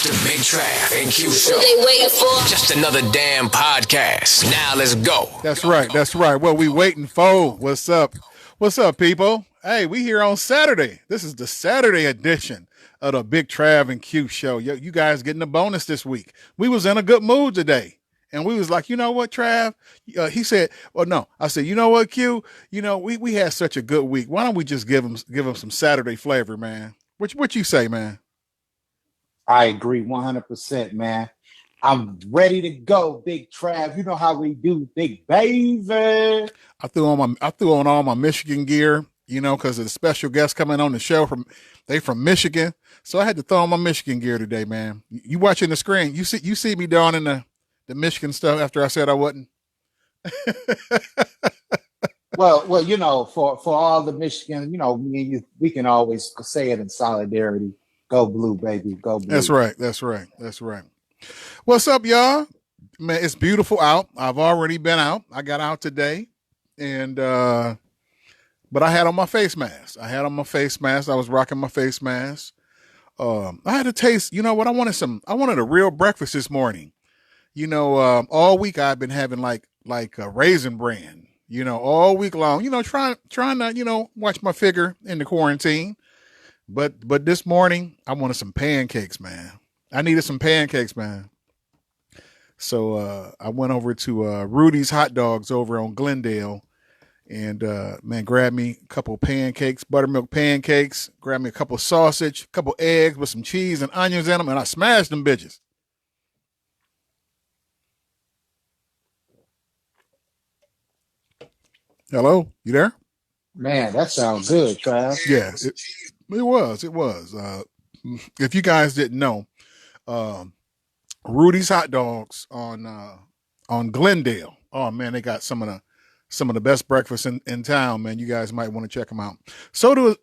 It's the Big Trav and Q Show. What they waiting for? Just another damn podcast. Now let's go. That's right. That's right. What we waiting for? What's up? What's up, people? Hey, we here on Saturday. This is the Saturday edition of the Big Trav and Q Show. You guys getting a bonus this week. We was in a good mood today. And we was like, you know what, Trav? He said, well, no. I said, you know what, Q? You know, we had such a good week. Why don't we just give them some Saturday flavor, man? What you say, man? I agree 100%, man. I'm ready to go, Big Trav. You know how we do, big baby. I threw on all my Michigan gear, you know, because of the special guests coming on the show from Michigan. So I had to throw on my Michigan gear today, man. You watching the screen? You see me down in the Michigan stuff after I said I wasn't. well, you know, for all the Michigan, you know, we can always say it in solidarity. Go blue, baby. Go blue. That's right. What's up, y'all? Man, it's beautiful out. I've already been out. I got out today, and but I had on my face mask. I was rocking my face mask. I had to taste. You know what? I wanted a real breakfast this morning. You know, all week I've been having like a Raisin Bran. You know, all week long. You know, trying to watch my figure in the quarantine. But this morning I wanted some pancakes, man. I needed some pancakes, man. So I went over to Rudy's Hot Dogs over on Glendale, and man, grabbed me a couple pancakes, buttermilk pancakes. Grabbed me a couple sausage, a couple eggs with some cheese and onions in them, and I smashed them bitches. Hello, you there? Man, that sounds good, Trav. Yeah, it was. If you guys didn't know, Rudy's Hot Dogs on Glendale. Oh man, they got some of the best breakfast in town, man. You guys might want to check them out. So does.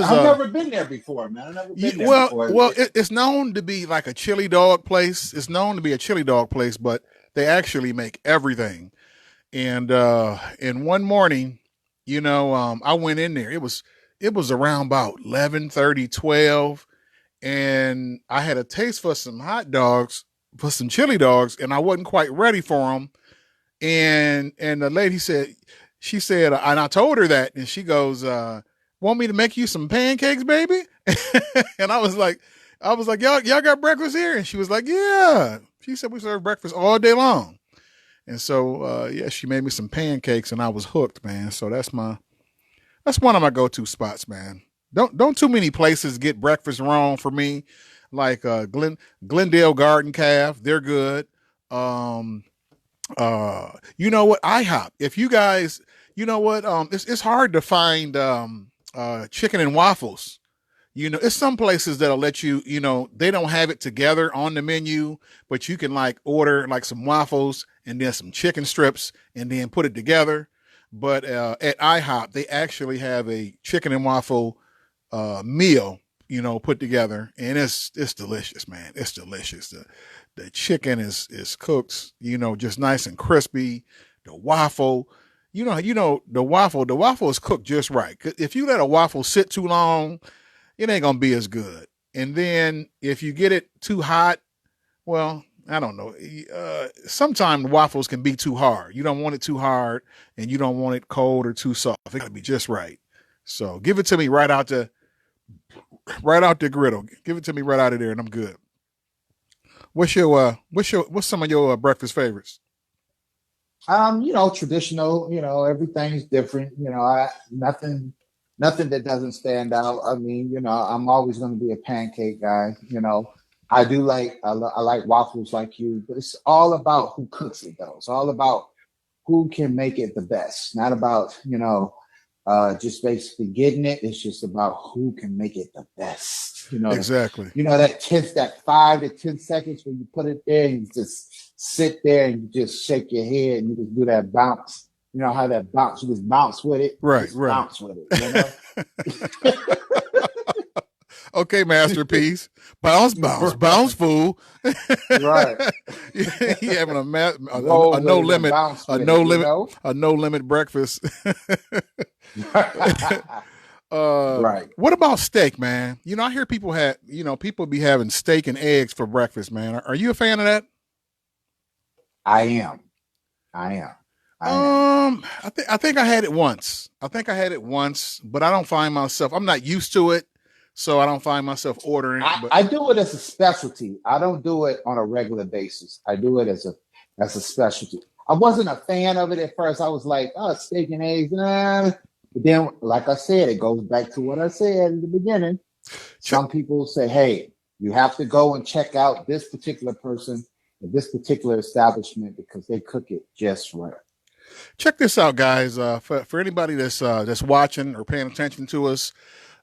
I've never been there before, man. It's known to be like a chili dog place. It's known to be a chili dog place, but they actually make everything. And one morning, you know, I went in there. It was around about 11:30, 12, and I had a taste for some hot dogs, for some chili dogs, and I wasn't quite ready for them. And the lady said, and I told her that, and she goes, "Want me to make you some pancakes, baby?" And I was like, y'all got breakfast here? And she was like, yeah. She said we serve breakfast all day long. And so, she made me some pancakes, and I was hooked, man. So that's one of my go-to spots, man. Don't too many places get breakfast wrong for me, like Glendale Garden Calf. They're good. You know what? IHOP. If you guys, you know what? It's hard to find chicken and waffles. You know, it's some places that'll let you, you know, they don't have it together on the menu, but you can like order like some waffles and then some chicken strips and then put it together. But at IHOP, they actually have a chicken and waffle meal, you know, put together, and it's delicious, man. It's delicious. The chicken is cooked, you know, just nice and crispy. The waffle, you know, the waffle is cooked just right. If you let a waffle sit too long, it ain't gonna be as good. And then if you get it too hot, well, I don't know. Sometimes waffles can be too hard. You don't want it too hard, and you don't want it cold or too soft. It gotta be just right. So give it to me right out the griddle. Give it to me right out of there, and I'm good. What's some of your breakfast favorites? You know, traditional. You know, everything's different. You know, nothing that doesn't stand out. I mean, you know, I'm always going to be a pancake guy. You know, I like waffles like you, but it's all about who cooks it, though. It's all about who can make it the best. Not about, you know, just basically getting it. It's just about who can make it the best. You know, exactly. You know, that 5 to 10 seconds when you put it there and you just sit there and you just shake your head and you just do that bounce. You know how that bounce, you just bounce with it. Right. Bounce with it, you know? Okay, masterpiece. Bounce, fool. Right. You having a no limit breakfast. Right. What about steak, man? You know, I hear people be having steak and eggs for breakfast, man. Are you a fan of that? I am. I am. I am. I think I had it once. But I don't find myself. I'm not used to it, so I don't find myself ordering it. But I do it as a specialty. I don't do it on a regular basis. I do it as a specialty. I wasn't a fan of it at first. I was like, oh, steak and eggs. Nah. But then, like I said, it goes back to what I said in the beginning. Some people say, hey, you have to go and check out this particular person at this particular establishment because they cook it just right. check this out, guys. For anybody that's watching or paying attention to us,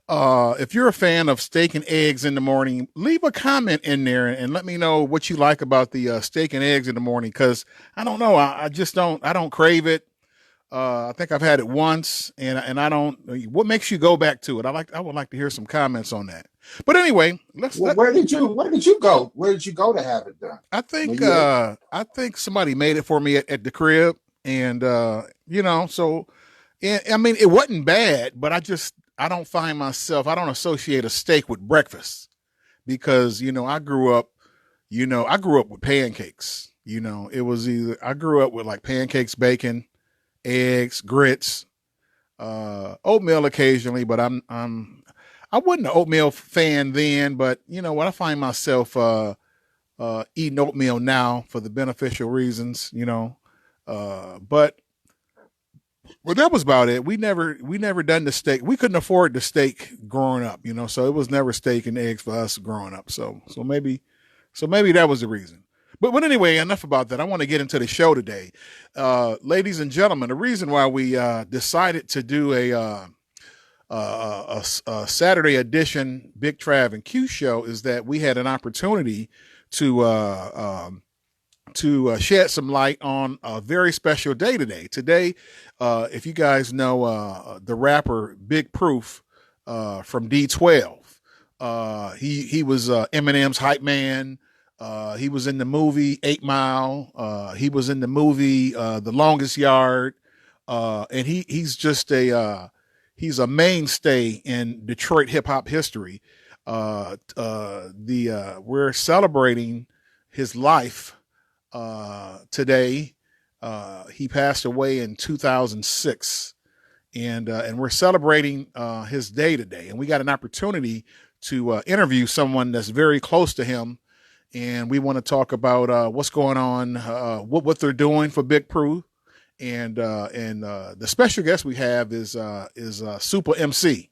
if you're a fan of steak and eggs in the morning, leave a comment in there and let me know what you like about the steak and eggs in the morning. Because I don't know, I just don't. I don't crave it. I think I've had it once, and I don't. What makes you go back to it? I would like to hear some comments on that. But anyway, Where did you go? Where did you go to have it done? I think somebody made it for me at the crib, and so and, I mean it wasn't bad, but I don't find myself. I don't associate a steak with breakfast because I grew up with pancakes. It was either I grew up with like pancakes, bacon, eggs, grits, oatmeal occasionally, but I wasn't an oatmeal fan then, but you know what? I find myself eating oatmeal now for the beneficial reasons, but that was about it. We never done the steak. We couldn't afford the steak growing up, so it was never steak and eggs for us growing up. So maybe that was the reason. But anyway, enough about that. I want to get into the show today. Ladies and gentlemen, the reason why we decided to do a Saturday edition Big Trav and Q show is that we had an opportunity to shed some light on a very special day today. Today, if you guys know the rapper Big Proof from D12, he was Eminem's hype man. He was in the movie 8 Mile. He was in the movie The Longest Yard. And he's just he's a mainstay in Detroit hip hop history. We're celebrating his life today. He passed away in 2006, and we're celebrating his day today. And we got an opportunity to interview someone that's very close to him. And we want to talk about what's going on, what they're doing for Big Proof, and the special guest we have is Supa Emcee,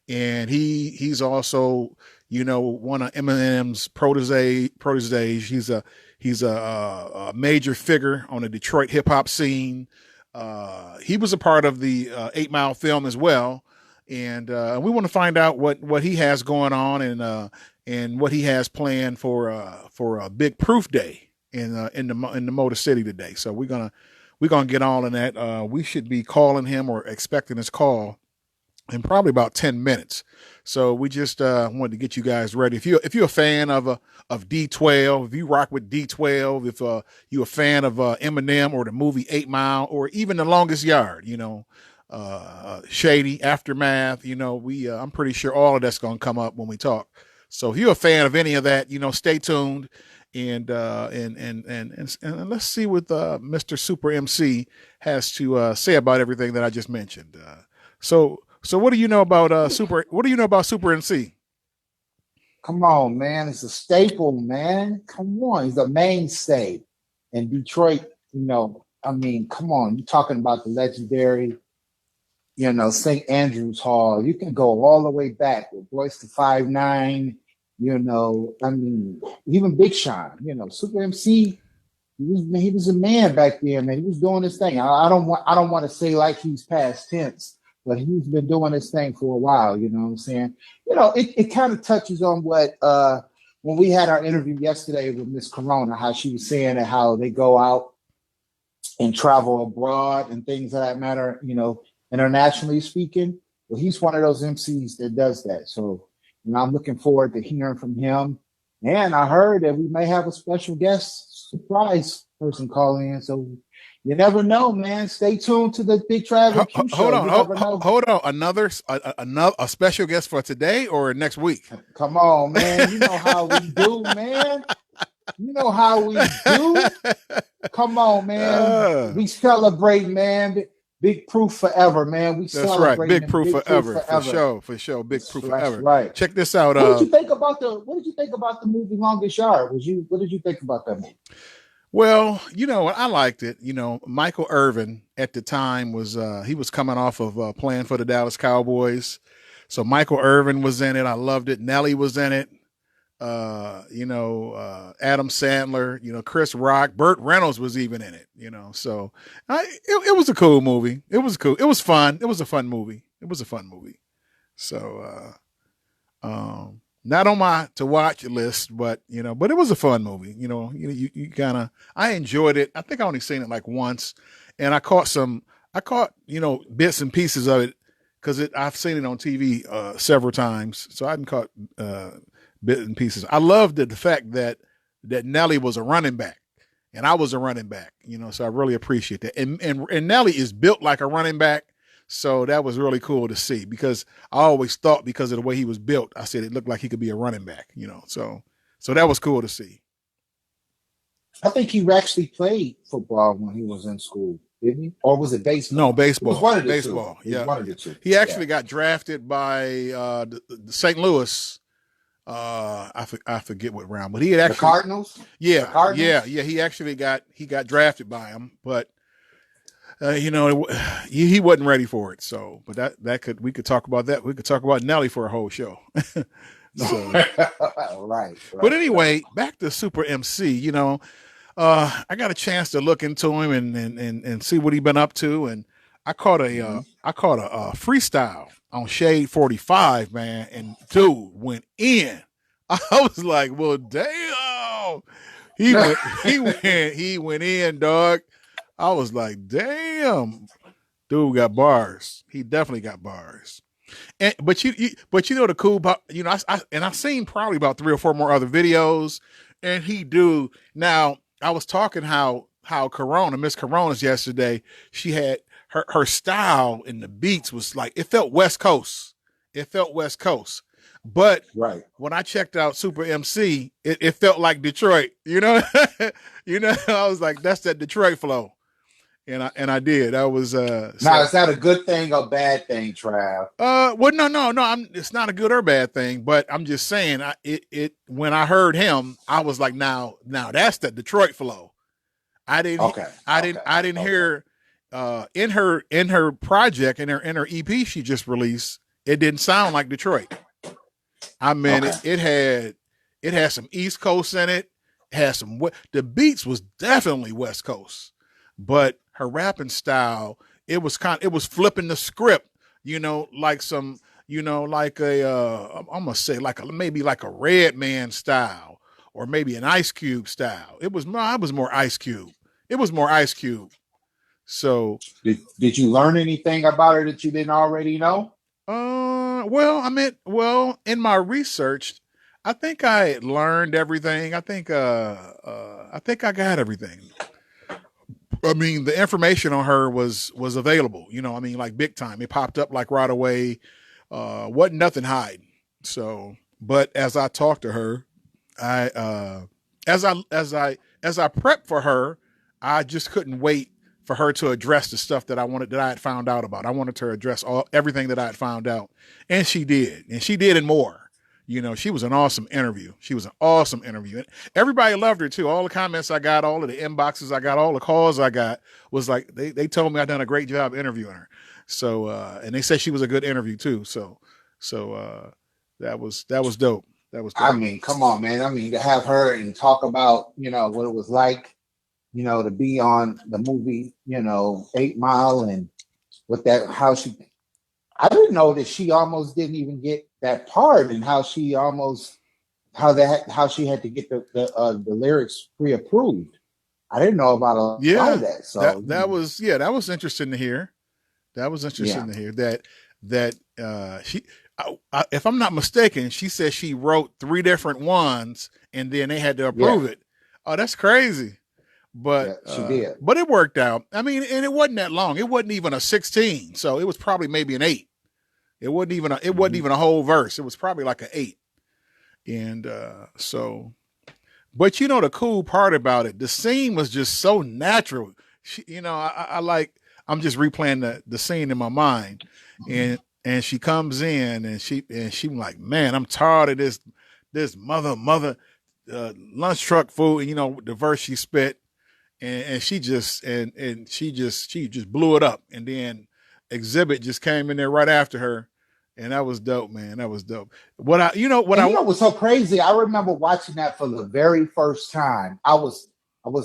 and he's also one of Eminem's proteges. He's a major figure on the Detroit hip hop scene. He was a part of the 8 Mile film as well, and we want to find out what he has going on and what he has planned for a Big Proof Day in the Motor City today. So we're gonna get all in that. We should be calling him or expecting his call in probably about 10 minutes. So we just wanted to get you guys ready. If you're a fan of D12, if you rock with D12, if you're a fan of Eminem or the movie 8 Mile or even The Longest Yard, Shady, Aftermath, I'm pretty sure all of that's gonna come up when we talk. So if you're a fan of any of that, stay tuned and let's see what Mr. Supa Emcee has to say about everything that I just mentioned. So what do you know about What do you know about Supa Emcee? Come on, man. It's a staple, man. Come on. He's a mainstay in Detroit. I mean, come on. You're talking about the legendary, St. Andrew's Hall. You can go all the way back with Boyz II 5'9", I mean, even Big Sean, Supa Emcee, he was a man back then, man. He was doing his thing. I don't want to say like he's past tense, but he's been doing this thing for a while, you know what I'm saying? It kind of touches on what when we had our interview yesterday with Miss Corona, how she was saying that how they go out and travel abroad and things of that matter, internationally speaking. Well, he's one of those MCs that does that. So, I'm looking forward to hearing from him. And I heard that we may have a special guest surprise person calling in. So, You never know, man. Stay tuned to the Big Trav and Q show. Hold on. Another special guest for today or next week? Come on, man. You know how we do, man. You know how we do. Come on, man. We celebrate, man. Big proof forever, man. That's right. Big proof forever. For sure. Big proof forever. Right. Check this out. What did you think about the movie Longest Yard? What did you think about that movie? Well, I liked it. Michael Irvin at the time he was coming off of playing for the Dallas Cowboys. So Michael Irvin was in it. I loved it. Nelly was in it. Adam Sandler, Chris Rock, Burt Reynolds was even in it, so it was a cool movie. It was cool. It was fun. It was a fun movie. So, not on my to watch list, but it was a fun movie. You kind of, I enjoyed it. I think I only seen it like once, and I caught bits and pieces of it because I've seen it on TV several times. So I hadn't caught bits and pieces. I loved the fact that Nelly was a running back and I was a running back, so I really appreciate that. And Nelly is built like a running back. So that was really cool to see because I always thought because of the way he was built, I said it looked like he could be a running back, so that was cool to see. I think he actually played football when he was in school, didn't he? Or was it baseball? No, baseball. It was one of the baseball. Two. Yeah. One of the two. He actually got drafted by the St. Louis. I forget what round, but he had actually the Cardinals. Yeah, the Cardinals? yeah. He actually got drafted by him, but he wasn't ready for it. So, but we could talk about that. We could talk about Nelly for a whole show. So, right. But anyway, back to Supa Emcee. I got a chance to look into him and see what he's been up to, and I caught a freestyle on Shade 45, man, and dude went in. I was like, well, damn. He went in, dog. I was like, damn. Dude got bars. He definitely got bars. But the cool part, I've seen probably about 3 or 4 more other videos, and he do. Now, I was talking how Miss Corona's yesterday, she had her style in the beats was like, it felt West Coast. But right. When I checked out Supa Emcee, it felt like Detroit, I was like, that's that Detroit flow. And I did. I was now, is that a good thing or bad thing, Trav? Well, no. It's not a good or bad thing, but I'm just saying when I heard him, I was like, now that's the Detroit flow. I didn't hear in her project, in her EP she just released, it didn't sound like Detroit. I mean, it had some East Coast in it. It had the beats was definitely West Coast, but her rapping style, it was flipping the script, like some, like I'm gonna say maybe like a Redman style or maybe an Ice Cube style. It was more Ice Cube. It was more Ice Cube. So did you learn anything about her that you didn't already know? Well, in my research, I think I learned everything. I think I got everything. I mean, the information on her was available, like big time. It popped up like right away. Wasn't nothing hiding. So, but as I talked to her, as I prepped for her, I just couldn't wait for her to address the stuff that I had found out about. I wanted to address everything that I had found out, and she did, and more. She was an awesome interview. And everybody loved her too. All the comments I got, all of the inboxes I got, all the calls I got was like, they told me I done a great job interviewing her. So, and they said she was a good interview too. So that was dope. That was dope. I mean, come on, man. I mean, to have her and talk about, what it was like, to be on the movie, 8 Mile and with that, I didn't know that she almost didn't even get that part and how she had to get the lyrics pre-approved. I didn't know about a lot of that. So that was interesting to hear. That was interesting to hear that she, if I'm not mistaken, she said she wrote 3 different ones and then they had to approve it. Oh, that's crazy. but Yeah, she did. but it worked out. I mean, and it wasn't that long. It wasn't even a 16, so it was probably maybe an 8. It wasn't even a whole verse. It was probably like an 8. And so, but you know, the cool part about it, the scene was just so natural. She, you know, I'm just replaying the scene in my mind, and she comes in and she like, man, I'm tired of this mother lunch truck food, and you know the verse she spit, and she just blew it up, and then Exhibit just came in there right after her, and that was dope, man. That was dope. You know what's so crazy? I remember watching that for the very first time. I was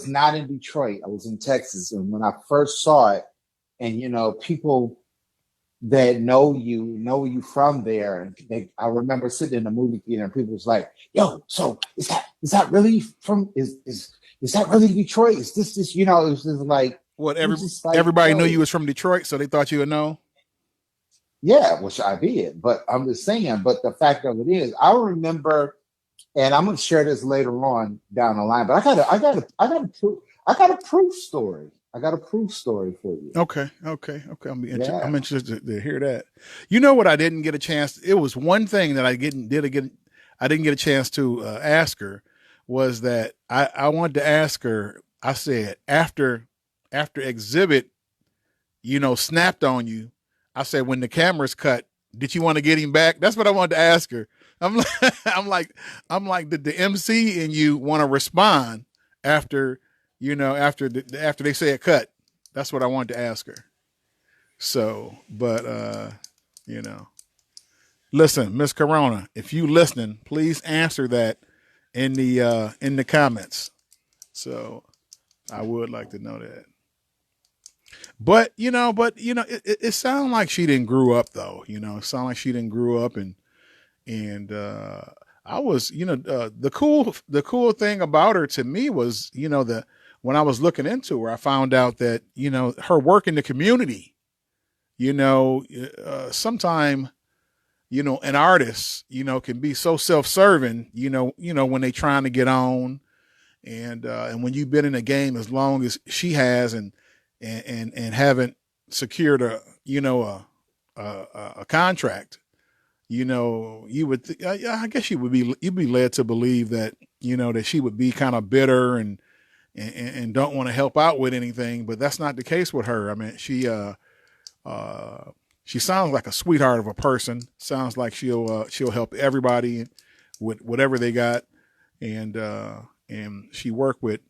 not in Detroit. I was in Texas, and when I first saw it, and you know, people that know you from there, and I remember sitting in the movie theater, and people was like, "Yo, so is that really from is that really Detroit? Is this you know?" It was just like everybody knew you was from Detroit, so they thought you would know. Yeah, which I did, but I'm just saying. But the fact of it is, I remember, and I'm going to share this later on down the line. But I got a proof story. I got a proof story for you. Okay. I'm interested to hear that. You know what? I didn't get a chance. It was one thing that I didn't get a chance to ask her, was that I wanted to ask her. I said after Exhibit, you know, snapped on you. I said, when the camera's cut, did you want to get him back? That's what I wanted to ask her. I'm like, did the MC and you want to respond after they say it cut? That's what I wanted to ask her. So, but you know, listen, Miss Corona, if you listening, please answer that in the comments. So I would like to know that. But you know, it sounded like she didn't grow up though. You know, it sounded like she didn't grow up, and I was, you know, the cool thing about her to me was, you know, when I was looking into her, I found out that, you know, her work in the community, you know, sometime, you know, an artist, you know, can be so self-serving, you know, when they trying to get on, and when you've been in the game as long as she has, and haven't secured a contract, you know, you would I guess you'd be led to believe that, you know, that she would be kind of bitter and don't want to help out with anything, but that's not the case with her. I mean, she sounds like a sweetheart of a person. Sounds like she'll help everybody with whatever they got, and she worked with,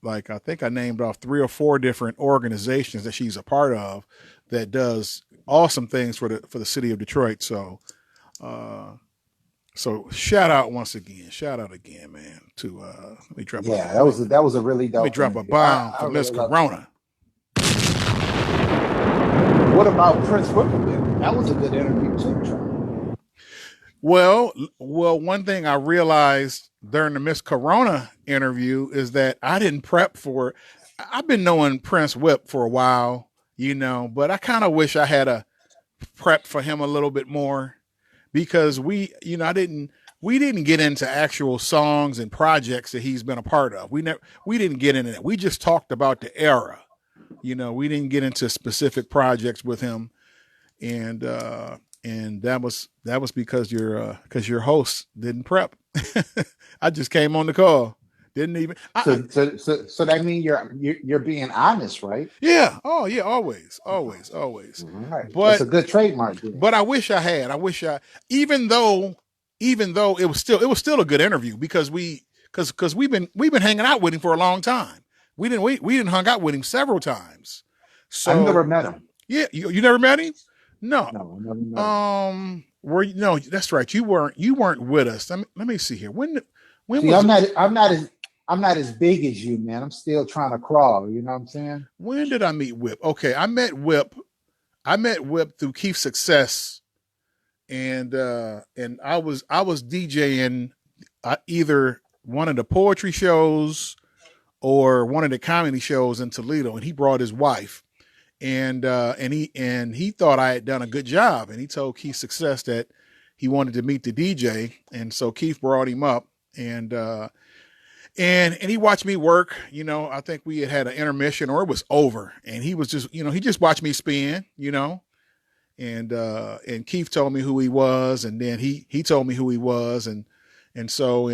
like, I think I named off 3 or 4 different organizations that she's a part of that does awesome things for the city of Detroit. So, shout out again, man. To let me drop. Yeah, that was a really dope. Let me drop a bomb for Miss Corona. What about Prince Whipperman? That was a good interview too. Well, one thing I realized during the Miss Corona interview is that I didn't prep for it. I've been knowing Prince Whip for a while, you know, but I kind of wish I had a prepped for him a little bit more, because we didn't get into actual songs and projects that he's been a part of. We didn't get into that. We just talked about the era. You know, we didn't get into specific projects with him, and that was because your host didn't prep. I just came on the call. Didn't even. So that means you're being honest, right? Yeah. Oh yeah. Always. Right. But it's a good trademark. Dude. But I wish I had. Even though it was still a good interview, because we've been hanging out with him for a long time. We didn't hung out with him several times. So I've never met him. Yeah, you never met him? No. No, I never met him. No, that's right. You weren't with us. Let me see here. When see, was I'm not as big as you, man. I'm still trying to crawl. You know what I'm saying? When did I meet Whip? Okay, I met Whip through Keith's Success, and I was DJing either one of the poetry shows or one of the comedy shows in Toledo, and he brought his wife, and he thought I had done a good job, and he told Keith Success that he wanted to meet the DJ, and so Keith brought him up, and And he watched me work. You know, I think we had an intermission or it was over, and he was just, you know, he just watched me spin. You know, and Keith told me who he was, and then he told me who he was, and so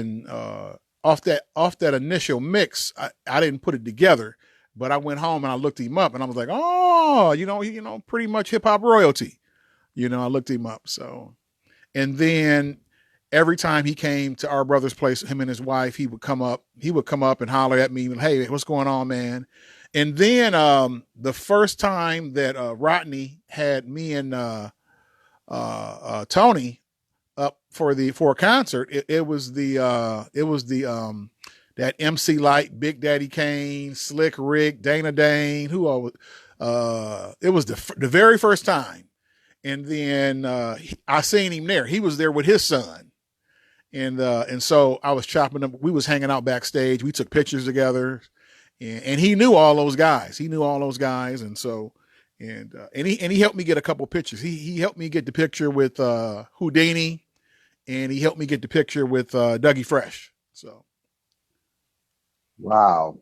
off that initial mix, I didn't put it together, but I went home and I looked him up, and I was like, oh, you know, pretty much hip hop royalty. You know, I looked him up. So, and then every time he came to our brother's place, him and his wife, he would come up and holler at me, hey, what's going on, man? And then the first time that Rodney had me and Tony up for a concert, it was that MC Light, Big Daddy Kane, Slick Rick, Dana Dane, who all it was the very first time. And then I seen him there. He was there with his son. And so I was chopping up. We was hanging out backstage. We took pictures together, and he knew all those guys. And so, and he helped me get a couple pictures. He helped me get the picture with Houdini, and he helped me get the picture with Dougie Fresh. So, wow.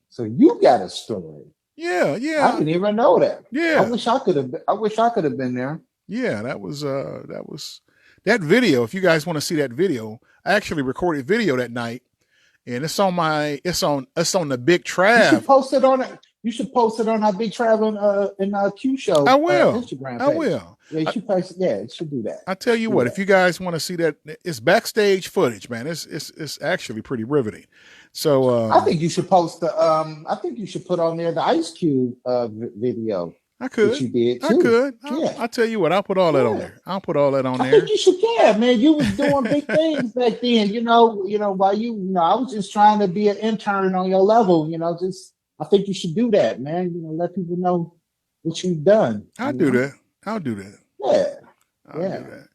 So you got a story. Yeah. I didn't even know that. Yeah. I wish I could have been there. Yeah, that was that video. If you guys want to see that video, I actually recorded video that night, and it's on the Big Trav. You should post it on it. You should post it on our Big Trav and Q show. I will. Instagram page. I will. Yeah, you should post. Yeah, it should do that. I tell you what, if you guys want to see that, it's backstage footage, man. It's actually pretty riveting. So I think you should post the. I think you should put on there the Ice Cube video. I could. That you did too. I could. Yeah. I'll tell you what. I'll put all that on there. I'll put all that on there. I think you should. Yeah, man. You was doing big things back then. You know. While I was just trying to be an intern on your level. I think you should do that, man. Let people know what you've done. I'll do that. I'll do that. Yeah. I'll do that.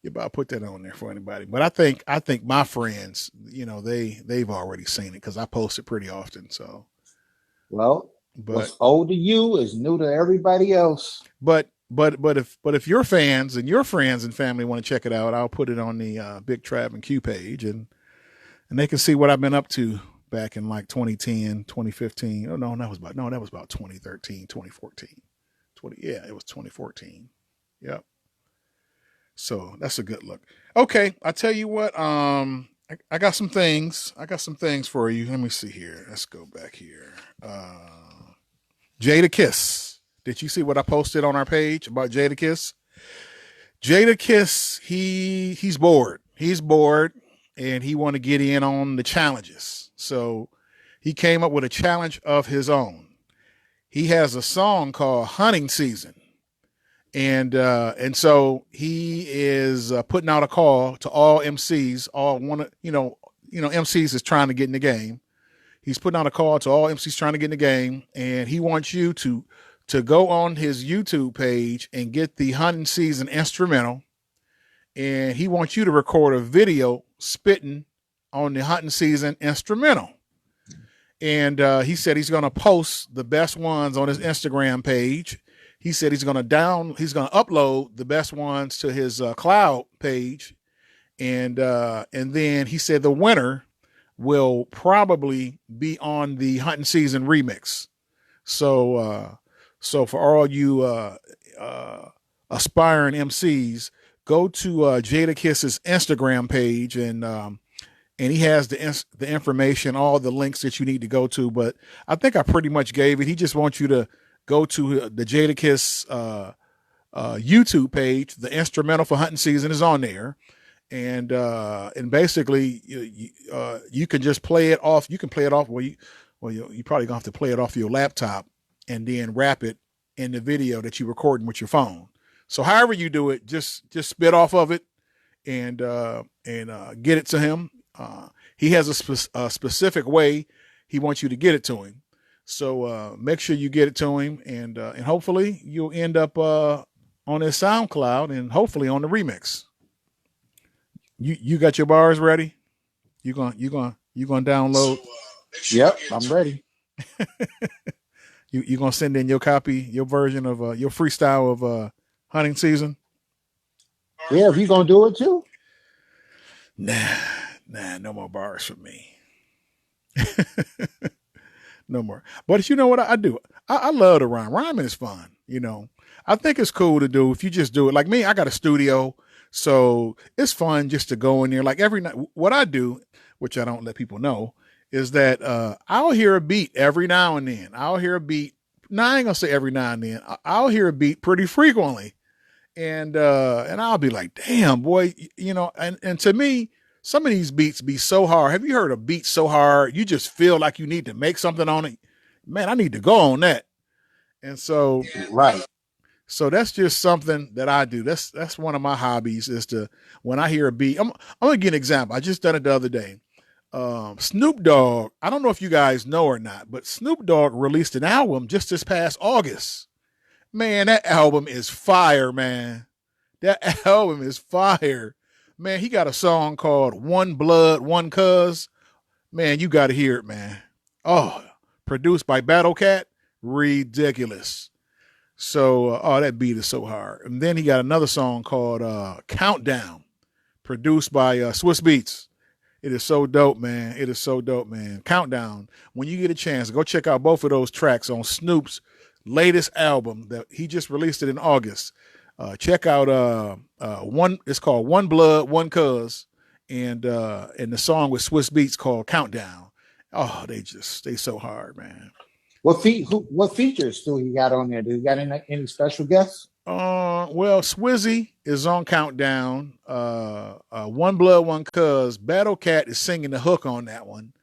Yeah, but I'll put that on there for anybody. But I think my friends, they've already seen it because I post it pretty often. So, well, what's old to you is new to everybody else. But if your fans and your friends and family want to check it out, I'll put it on the Big Trav and Q page, and they can see what I've been up to back in like 2010, 2015. Oh no, that was about 2013, 2014. It was 2014. Yep. So that's a good look. Okay, I tell you what, I got some things. For you. Let me see here. Let's go back here. Jada Kiss. Did you see what I posted on our page about Jada Kiss? Jada Kiss, he's bored. He's bored, and he want to get in on the challenges. So he came up with a challenge of his own. He has a song called Hunting Season. And so he is putting out a call to all MCs, MCs is trying to get in the game. He's putting out a call to all MCs trying to get in the game, and he wants you to go on his YouTube page and get the Hunting Season instrumental, and he wants you to record a video spitting on the Hunting Season instrumental. And he said he's going to post the best ones on his Instagram page. He said he's going to upload the best ones to his cloud page, and then he said the winner will probably be on the Hunting Season remix. So for all you aspiring MCs, go to Jada Kiss's Instagram page, and he has the information, all the links that you need to go to. But I think I pretty much gave it. He just wants you to go to the Jada Kiss YouTube page. The instrumental for Hunting Season is on there, and basically you can just play it off. You can play it off. You probably gonna have to play it off your laptop and then wrap it in the video that you're recording with your phone. So however you do it, just spit off of it and get it to him. He has a specific way he wants you to get it to him. So make sure you get it to him, and hopefully you'll end up on his SoundCloud and hopefully on the remix. You got your bars ready? You gonna download? Yep, I'm ready. You gonna send in your copy, your version of your freestyle of Hunting Season? Yeah, if you gonna do it too. Nah, no more bars for me. No more. But you know what I do? I love to rhyme. Rhyming is fun. I think it's cool to do if you just do it. Like me, I got a studio, so it's fun just to go in there. Like every night, what I do, which I don't let people know, is that I'll hear a beat every now and then. I'll hear a beat. Now I ain't gonna say every now and then. I'll hear a beat pretty frequently, and I'll be like, damn, boy, And to me, some of these beats be so hard. Have you heard a beat so hard you just feel like you need to make something on it? Man, I need to go on that. And so, Right. so that's just something that I do. That's one of my hobbies is to when I hear a beat. I'm gonna give an example. I just done it the other day. Snoop Dogg. I don't know if you guys know or not, but Snoop Dogg released an album just this past August. Man, that album is fire, man. That album is fire. Man, he got a song called One Blood, One Cuz. Man, you got to hear it, man. Oh, produced by Battle Cat. Ridiculous. So, that beat is so hard. And then he got another song called Countdown, produced by Swiss Beats. It is so dope, man. It is so dope, man. Countdown. When you get a chance, go check out both of those tracks on Snoop's latest album that he just released it in August. Check out one. It's called One Blood, One Cuz, and the song with Swiss Beats called Countdown. Oh, they so hard, man. What features do he got on there? Do he got any special guests? Well, Swizzy is on Countdown. One Blood, One Cuz. Battle Cat is singing the hook on that one,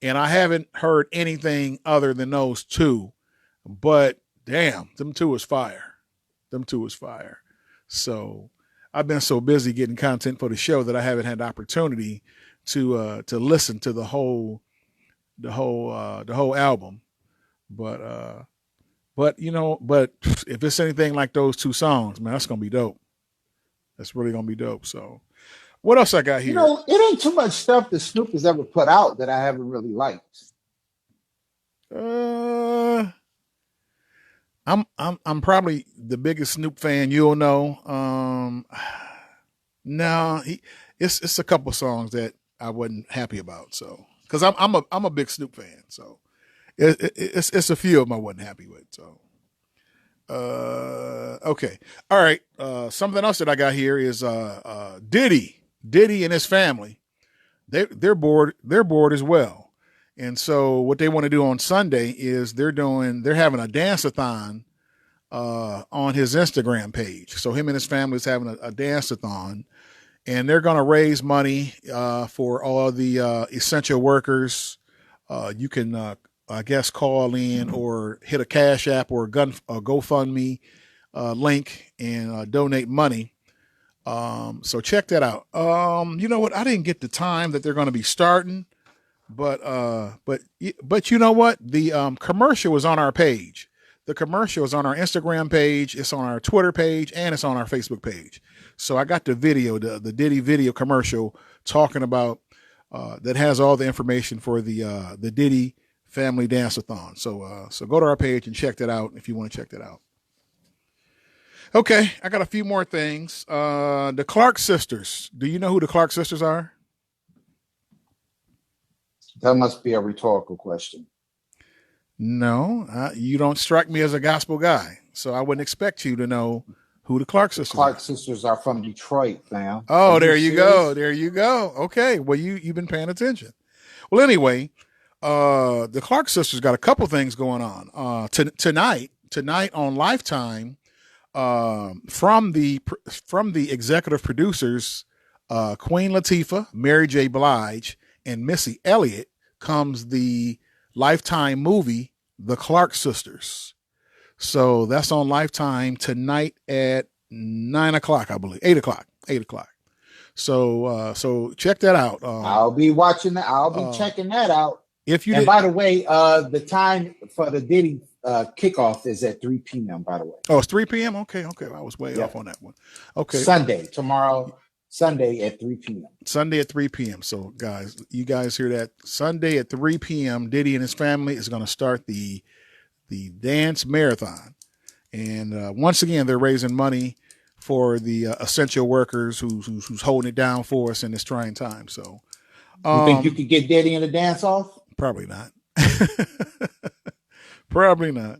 and I haven't heard anything other than those two. But damn, them two is fire. Them two is fire. So I've been so busy getting content for the show that I haven't had the opportunity to listen to the whole album. But if it's anything like those two songs, man, that's gonna be dope. That's really gonna be dope. So what else I got here? It ain't too much stuff that Snoop has ever put out that I haven't really liked. I'm probably the biggest Snoop fan you'll know. No, it's a couple songs that I wasn't happy about. So because I'm a big Snoop fan, so it's a few of them I wasn't happy with. So okay, all right. Something else that I got here is Diddy and his family. They're bored as well. And so what they want to do on Sunday is they're having a dance-a-thon on his Instagram page. So him and his family is having a dance-a-thon, and they're going to raise money for all the essential workers. You can, I guess, call in or hit a Cash App or a GoFundMe link and donate money. So check that out. You know what? I didn't get the time that they're going to be starting. But you know what? The commercial is on our page. The commercial is on our Instagram page. It's on our Twitter page, and it's on our Facebook page. So I got the video, the Diddy video commercial talking about that has all the information for the Diddy family dance-a-thon. So go to our page and check that out if you want to check that out. Okay, I got a few more things. The Clark sisters. Do you know who the Clark sisters are? That must be a rhetorical question. No, you don't strike me as a gospel guy, so I wouldn't expect you to know who the Clark sisters Clark sisters are from Detroit, fam. Oh, there you go. There you go. Okay, well, you've been paying attention. Well, anyway, the Clark sisters got a couple things going on. Tonight on Lifetime, from the executive producers, Queen Latifah, Mary J. Blige, and Missy Elliott, comes the Lifetime movie, The Clark Sisters. So that's on Lifetime tonight at 9 o'clock, I believe. 8 o'clock. So check that out. I'll be watching that. I'll be checking that out. By the way, the time for the Diddy kickoff is at 3 p.m., by the way. Oh, it's 3 p.m.? Okay. I was way off on that one. Okay. Sunday at 3 p.m. Sunday at 3 p.m. So, guys, you guys hear that? Sunday at 3 p.m., Diddy and his family is going to start the dance marathon. And once again, they're raising money for the essential workers who's holding it down for us in this trying time. So, you think you could get Diddy in the dance off? Probably not. Probably not.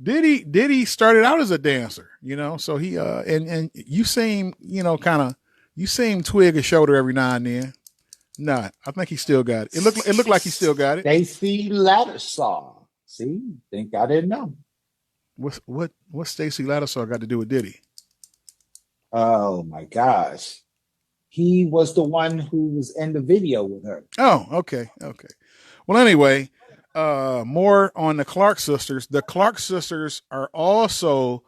Diddy started out as a dancer, so he and you seem, you seem twig a shoulder every now and then. Nah, I think he still got it. It looked like he still got it. Stacey Lattisaw. See, think I didn't know. What Stacey Lattisaw got to do with Diddy? Oh my gosh. He was the one who was in the video with her. Oh, okay. Well, anyway, more on the Clark sisters. The Clark sisters are also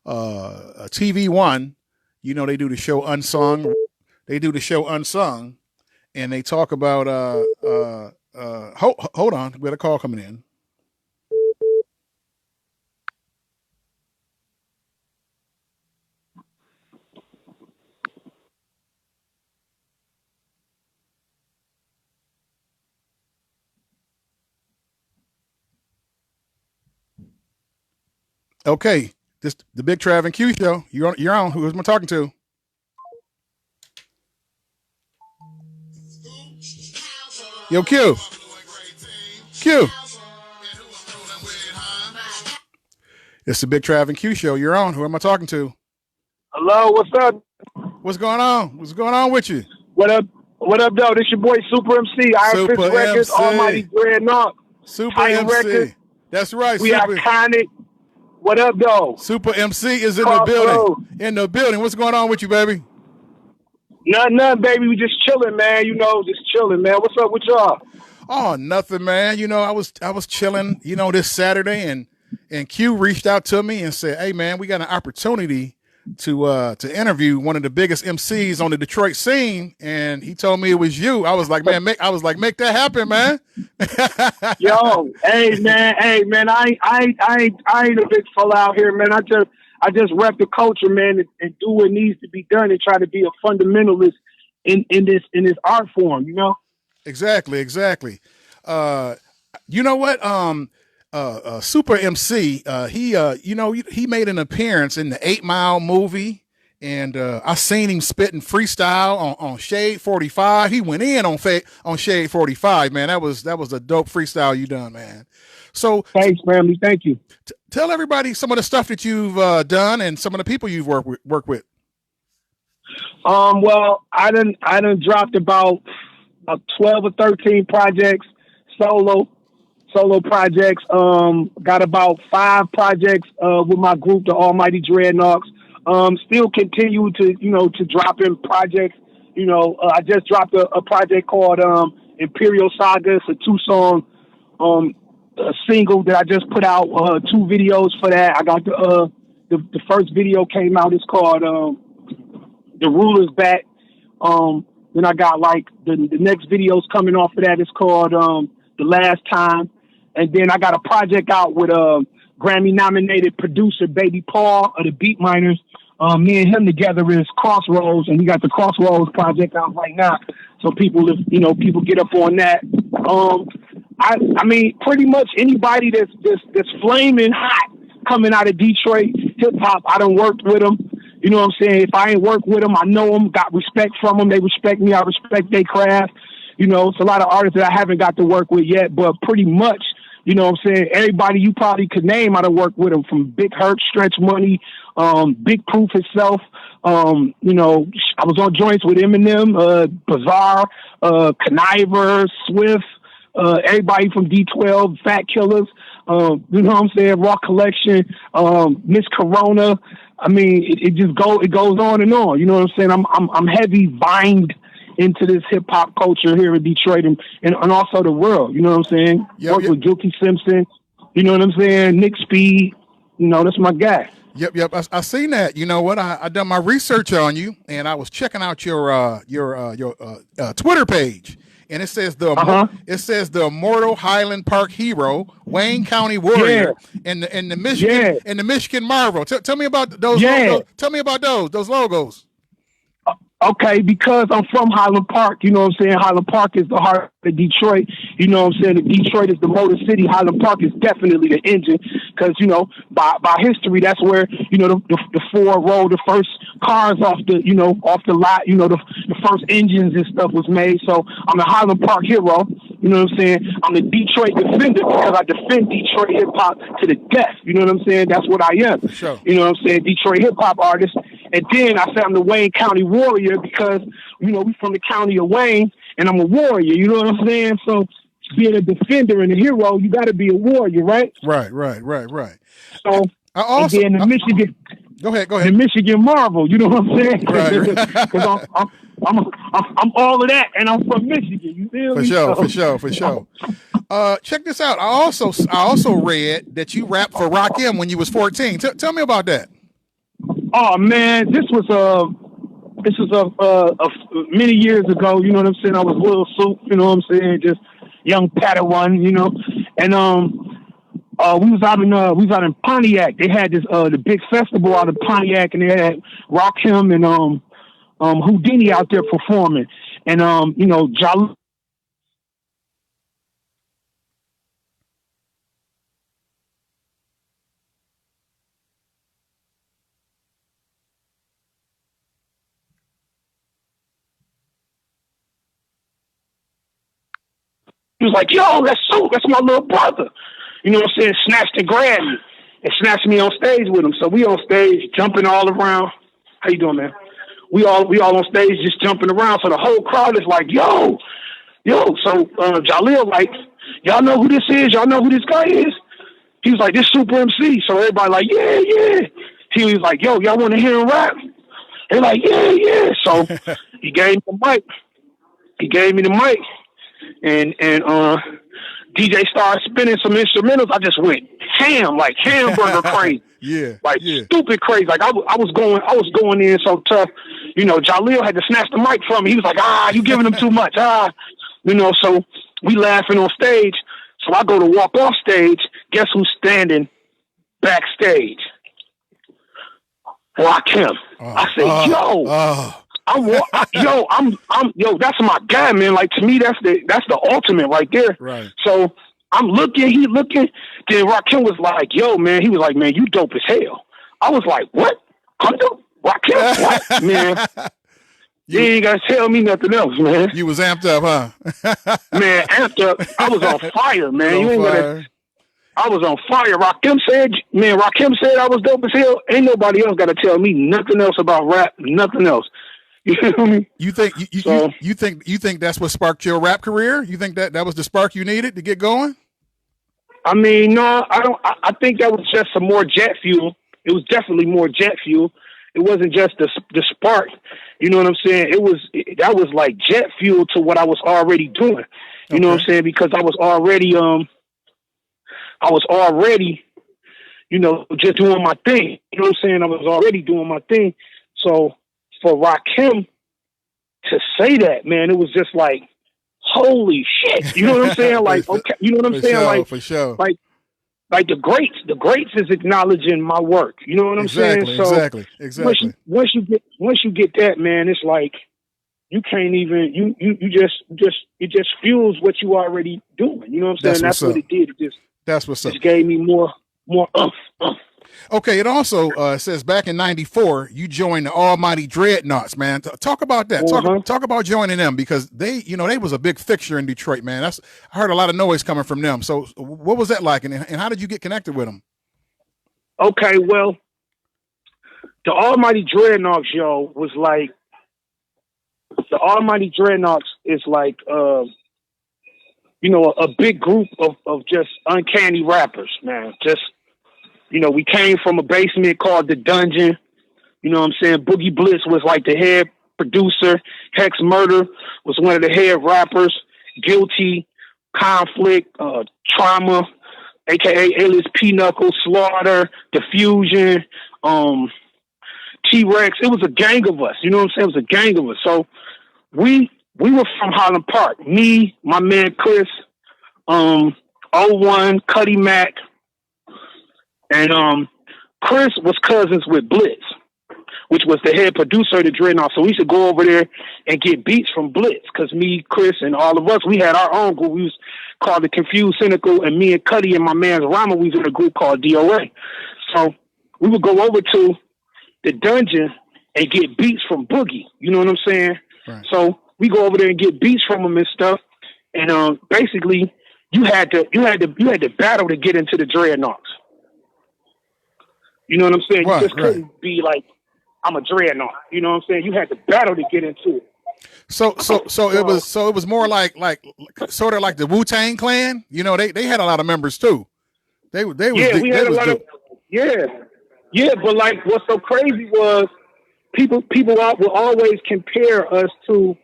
a TV One. They do the show Unsung. And they talk about hold on, we got a call coming in. Okay, this the Big Trav and Q show. You're on. Who am I talking to? Yo, Q. It's the Big Trav and Q show. You're on. Who am I talking to? Hello, what's up? What's going on? What's going on with you? What up, though? This your boy Supa Emcee, Iron Fist Records, Almighty Dreadnought. Supa Emcee. Records. That's right. We iconic. What up, though? Supa Emcee is in the building. In the building. What's going on with you, baby? Nothing, baby. We just chilling, man. Just chilling, man. What's up with y'all? Oh, nothing, man. I was chilling, this Saturday, and Q reached out to me and said, "Hey, man, we got an opportunity to interview one of the biggest MCs on the Detroit scene," and he told me it was you. I was like, "Man, make that happen, man." Yo, hey, man, I ain't a big fella out here, man. I just rep the culture, man, and do what needs to be done and try to be a fundamentalist in this art form, Exactly. You know what? Supa Emcee, he made an appearance in the 8 Mile movie, and I seen him spitting freestyle on Shade 45. He went in on Shade 45, man. That was a dope freestyle you done, man. So thanks, family. Thank you. Tell everybody some of the stuff that you've done and some of the people you've worked with. Well, I done dropped about 12 or 13 projects, solo projects. Got about 5 projects with my group, the Almighty Dreadnoughts. Still continue to drop in projects. I just dropped a project called Imperial Saga. It's a 2-song a single that I just put out. 2 videos for that. I got the first video came out. It's called The Ruler's Back. Then I got like the next videos coming off of that. It's called The Last Time. And then I got a project out with a Grammy-nominated producer, Baby Paul of the Beat Miners. Me and him together is Crossroads, and we got the Crossroads project out right now. So people get up on that. I mean, pretty much anybody that's flaming hot coming out of Detroit hip hop, I done worked with them. You know what I'm saying? If I ain't worked with them, I know them, got respect from them. They respect me. I respect their craft. It's a lot of artists that I haven't got to work with yet, but pretty much, you know what I'm saying? Everybody you probably could name, I done worked with them, from Big Hurt, Stretch Money, Big Proof itself. I was on joints with Eminem, Bizarre, Conniver, Swift, everybody from D12, Fat Killers, you know what I'm saying? Raw Collection, Miss Corona. I mean, it goes on and on. You know what I'm saying? I'm heavy bind into this hip hop culture here in Detroit and also the world. You know what I'm saying? Work with Guilty Simpson. You know what I'm saying? Nick Speed. That's my guy. Yep. I seen that. You know what? I done my research on you, and I was checking out your Twitter page, and it says the immortal Highland Park hero, Wayne County Warrior, and the Michigan and the Michigan Marvel. Tell me about those. Logos. Tell me about those logos. Okay, because I'm from Highland Park, you know what I'm saying? Highland Park is the heart of Detroit. You know what I'm saying? If Detroit is the motor city, Highland Park is definitely the engine. Because, by history, that's where, the Ford rolled the first cars off the lot, the first engines and stuff was made. So I'm a Highland Park hero. You know what I'm saying? I'm the Detroit defender because I defend Detroit hip hop to the death. You know what I'm saying? That's what I am. Sure. You know what I'm saying? Detroit hip hop artist. And then I say I'm the Wayne County Warrior because, you know, we from the county of Wayne and I'm a warrior. You know what I'm saying? So being a defender and a hero, you got to be a warrior, right? Right. So, I also, and then the Michigan. Go ahead. The Michigan Marvel, you know what I'm saying? Right. Because I'm all of that, and I'm from Michigan. You feel me? For sure. Check this out. I also read that you rapped for Rakim when you was 14. Tell me about that. Oh man, this was many years ago. You know what I'm saying? I was Lil Soup. You know what I'm saying? Just young Padawan. You know, and we was out in Pontiac. They had this the big festival out of Pontiac, and they had Rakim and Houdini out there performing, and you know, Jalil. He was like, "Yo, that's Soup. That's my little brother." You know what I'm saying? Snatched and grabbed me and snatched me on stage with him. So we on stage jumping all around. How you doing, man? We all on stage just jumping around. So the whole crowd is like, yo. So Jalil like, y'all know who this is? Y'all know who this guy is? He was like, this Supa Emcee. So everybody like, yeah. He was like, yo, y'all want to hear him rap? They're like, yeah. So he gave me the mic. And DJ started spinning some instrumentals. I just went ham, like hamburger crazy. Stupid crazy. Like I was going in so tough. You know, Jalil had to snatch the mic from me. He was like, you giving him too much. You know, so we laughing on stage. So I go to walk off stage. Guess who's standing backstage? Rakim. I say, that's my guy, man. Like to me, that's the ultimate right there. Right. So I'm looking, he looking. Then Rakim was like, yo, man. He was like, man, you dope as hell. I was like, what? I'm dope? Rakim? What? Man. You ain't got to tell me nothing else, man. You was amped up, huh? Man, amped up. I was on fire, man. I was on fire. Rakim said I was dope as hell. Ain't nobody else got to tell me nothing else about rap, nothing else. You feel me? You think that's what sparked your rap career? You think that was the spark you needed to get going? I mean, no, I don't. I think that was just some more jet fuel. It was definitely more jet fuel. It wasn't just the spark. You know what I'm saying? That was like jet fuel to what I was already doing. You know what I'm saying? Because I was already, you know, just doing my thing. You know what I'm saying? I was already doing my thing. So for Rakim to say that, man, it was just like, holy shit. You know what I'm saying? Like, okay, you know what I'm saying? Sure, like, for sure. Like the greats is acknowledging my work. You know what I'm saying? So exactly. Once you get that, man, it's like you can't even it just fuels what you already doing. You know what I'm saying? That's what it did. That's what's up. It gave me more umph. Okay, it also says back in '94 you joined the Almighty Dreadnoughts, man. Talk about that. Talk about joining them because they was a big fixture in Detroit, man. I heard a lot of noise coming from them. So what was that like, and how did you get connected with them? Okay, well, the Almighty Dreadnoughts, was like the Almighty Dreadnoughts is like a big group of just uncanny rappers, man. Just we came from a basement called The Dungeon. You know what I'm saying? Boogie Blitz was like the head producer. Hex Murder was one of the head rappers. Guilty, Conflict, Trauma, a.k.a. Alias P-Knuckle, Slaughter, Diffusion, T-Rex. It was a gang of us. You know what I'm saying? It was a gang of us. So we were from Highland Park. Me, my man Chris, 01, Cuddy Mack, and Chris was cousins with Blitz, which was the head producer of the Dreadnought. So we used to go over there and get beats from Blitz because me, Chris, and all of us, we had our own group. We was called the Confused Cynical, and me and Cuddy and my man Rama, we was in a group called DOA. So we would go over to the Dungeon and get beats from Boogie. You know what I'm saying? Right. So we go over there and get beats from him and stuff. And basically you had to battle to get into the Dreadnoughts. You know what I'm saying? Right, you just couldn't be like, I'm a Dreadnought. You know what I'm saying? You had to battle to get into it. So it was more like sort of like the Wu-Tang Clan. You know, they had a lot of members too. They was we had a lot of but like what's so crazy was people will always compare us to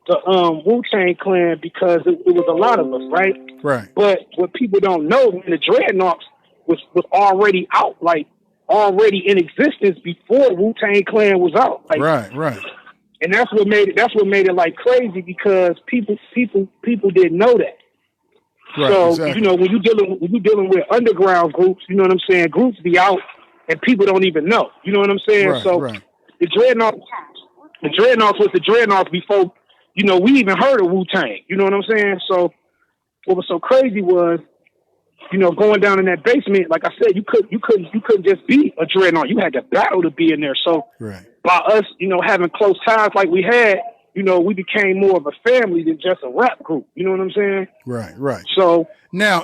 the Wu-Tang Clan because it was a lot of us, right? Right. But what people don't know, when the Dreadnoughts was already out, like already in existence before Wu-Tang Clan was out. Like, right. And that's what made it like crazy because people didn't know that. Right, so exactly. you know, when you dealing with underground groups, you know what I'm saying, groups be out and people don't even know. You know what I'm saying? Right, so right. the Dreadnoughts was the Dreadnoughts before, you know, we even heard of Wu-Tang. You know what I'm saying? So what was so crazy was, you know, going down in that basement, like I said, you couldn't just be a Dreadnought. You had to battle to be in there. So right. by us, you know, having close ties like we had, you know, we became more of a family than just a rap group. You know what I'm saying? Right. So now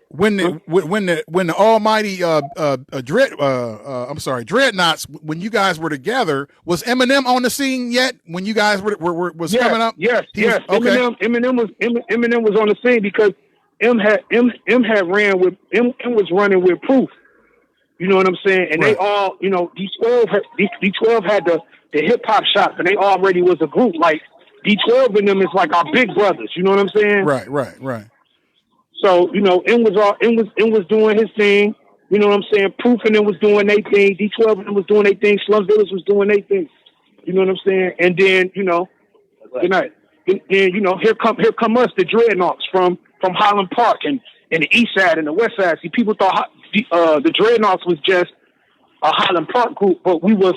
when the almighty Dreadnoughts, when you guys were together, was Eminem on the scene yet? When you guys were coming up? Yes. Okay. Eminem was on the scene because M was running with Proof. You know what I'm saying? And right. They all, you know, D12 had the hip hop shops, and they already was a group. Like D12 and them is like our big brothers. You know what I'm saying? Right. So, you know, M was doing his thing. You know what I'm saying? Proof and them was doing their thing. D12 and them was doing their thing. Slum Village was doing their thing. You know what I'm saying? And then, you know, good night. And you know, here come us, the Dreadnoughts from Highland Park and the East Side and the West Side. See, people thought the Dreadnoughts was just a Highland Park group, but we was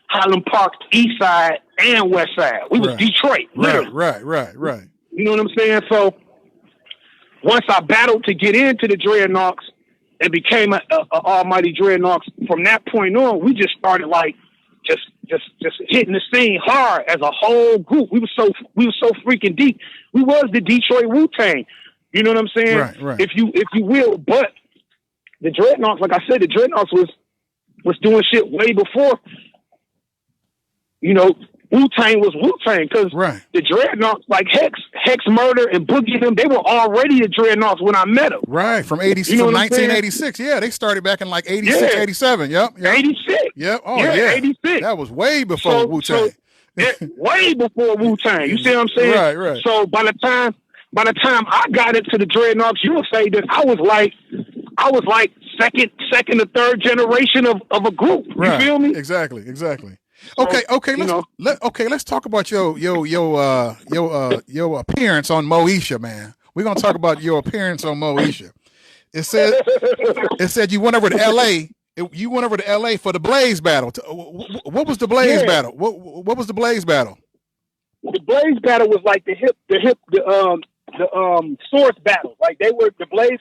Highland Park East Side and West Side. We was Detroit. Literally. Right. You know what I'm saying? So once I battled to get into the Dreadnoughts and became a almighty Dreadnoughts, from that point on, we just started like just hitting the scene hard as a whole group. We were so freaking deep. We was the Detroit Wu-Tang. You know what I'm saying? Right. If you will, but the Dreadnoughts, like I said, the Dreadnoughts was doing shit way before, you know, Wu-Tang was Wu-Tang, because the Dreadnoughts, like Hex Murder and Boogie them, they were already the Dreadnoughts when I met them. Right, from 1986. Yeah, they started back in like 86, 87. Yep. 86. Yep. Oh, yeah. 86. That was way before Wu-Tang. Way before Wu-Tang. You see what I'm saying? Right. So by the time I got into the Dreadnoughts, you would say that I was like second or third generation of a group. You feel me? Exactly. Okay. Let's talk about your appearance on Moesha, man. We're gonna talk about your appearance on Moesha. It said you went over to L.A. You went over to L.A. for the Blaze battle. What was the Blaze battle? What was the Blaze battle? The Blaze battle was like the source battle. Like the Blaze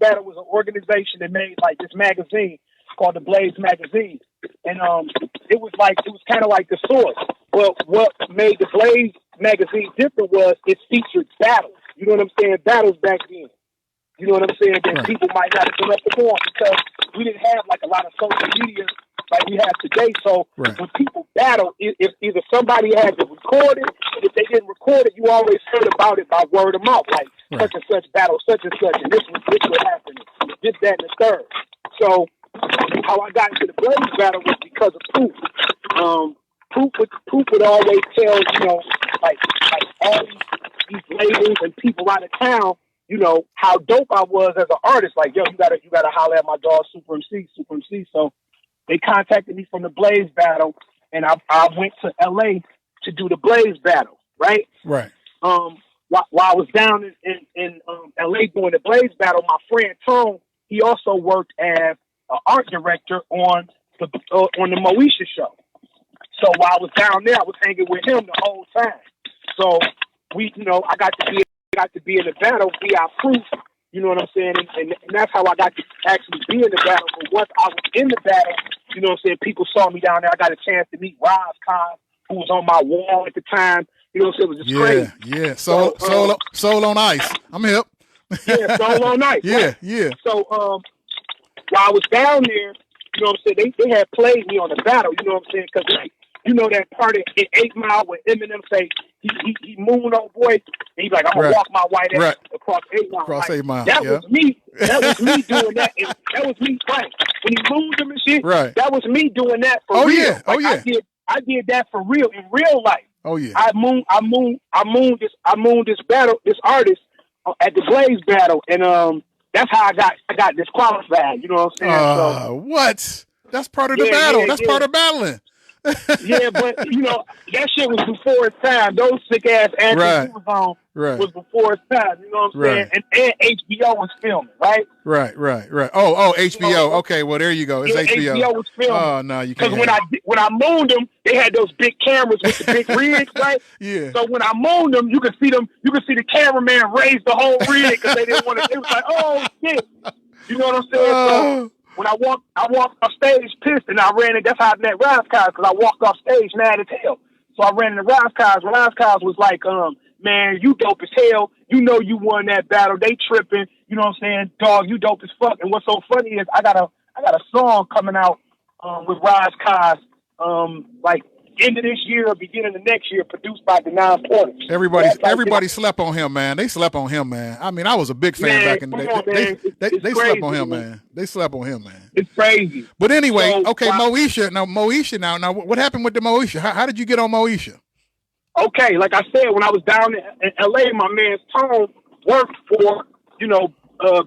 battle was an organization that made like this magazine called the Blaze magazine. And it was kind of like the source. Well, what made the Blaze magazine different was it featured battles. You know what I'm saying? Battles back then. You know what I'm saying? That people might not have been up to on because we didn't have like a lot of social media like we have today. So when people battle, if either somebody had to record it, if they didn't record it, you always heard about it by word of mouth, like such and such battle, such and such, and this was happening, this, that, and the third. So how I got into the Blaze battle was because of Proof. Proof would always tell, you know, like all these labels and people out of town, you know, how dope I was as an artist. Like, yo, you gotta holler at my dog Supa Emcee. So they contacted me from the Blaze battle, and I went to LA to do the Blaze battle, right? Right. While I was down in LA doing the Blaze battle, my friend Tone, he also worked as an art director on the Moesha show. So while I was down there, I was hanging with him the whole time. So I got to be in the battle via Proof. You know what I'm saying? And that's how I got to actually be in the battle. But once I was in the battle, you know what I'm saying, people saw me down there. I got a chance to meet Roz Khan, who was on my wall at the time. You know what I'm saying? It was just crazy. Yeah. Soul on ice. I'm hip. Yeah, Soul on ice. Yeah, right? yeah. So while I was down there, you know what I'm saying, they had played me on the battle, you know what I'm saying? Because, like, you know that part in 8 Mile where Eminem say he moon on boy, and he's like, I'm going to walk my white ass across 8 Mile. Across like, 8 Mile, That was me. That was me doing that. And that was me, right. When he mooned him and shit, that was me doing that for real. Yeah. Oh, yeah. I did that for real, in real life. Oh, yeah. I mooned this battle, this artist at the Blaze battle, and that's how I got disqualified. You know what I'm saying? So, what? That's part of the battle. That's part of battling. Yeah, but you know that shit was before its time. Those sick ass antics he was on was before its time. You know what I'm saying? And HBO was filming, right? Right. Oh, HBO. Okay, well there you go. It's HBO. HBO was filming. Oh no, you can't. Because when I mooned them, they had those big cameras with the big rigs, right? Yeah. So when I mooned them, you could see the cameraman raise the whole rig because they didn't want to. It was like, oh shit. You know what I'm saying? So when I walked off stage pissed, and I ran it. That's how I met Rise Cars, because I walked off stage mad as hell. So I ran into Rise Cars. Rise Cars was like, man, you dope as hell. You know you won that battle. They tripping. You know what I'm saying? Dog, you dope as fuck. And what's so funny is I got a song coming out with Rise Cars, like end of this year or beginning of next year, produced by the Nine Pointers. Everybody slept on him, man. They slept on him, man. I mean, I was a big fan back in the day. They slept on him, man. They slept on him, man. It's crazy. But anyway, okay, Moesha. Now, what happened with the Moesha? How did you get on Moesha? Okay, like I said, when I was down in LA, my man Tone worked for,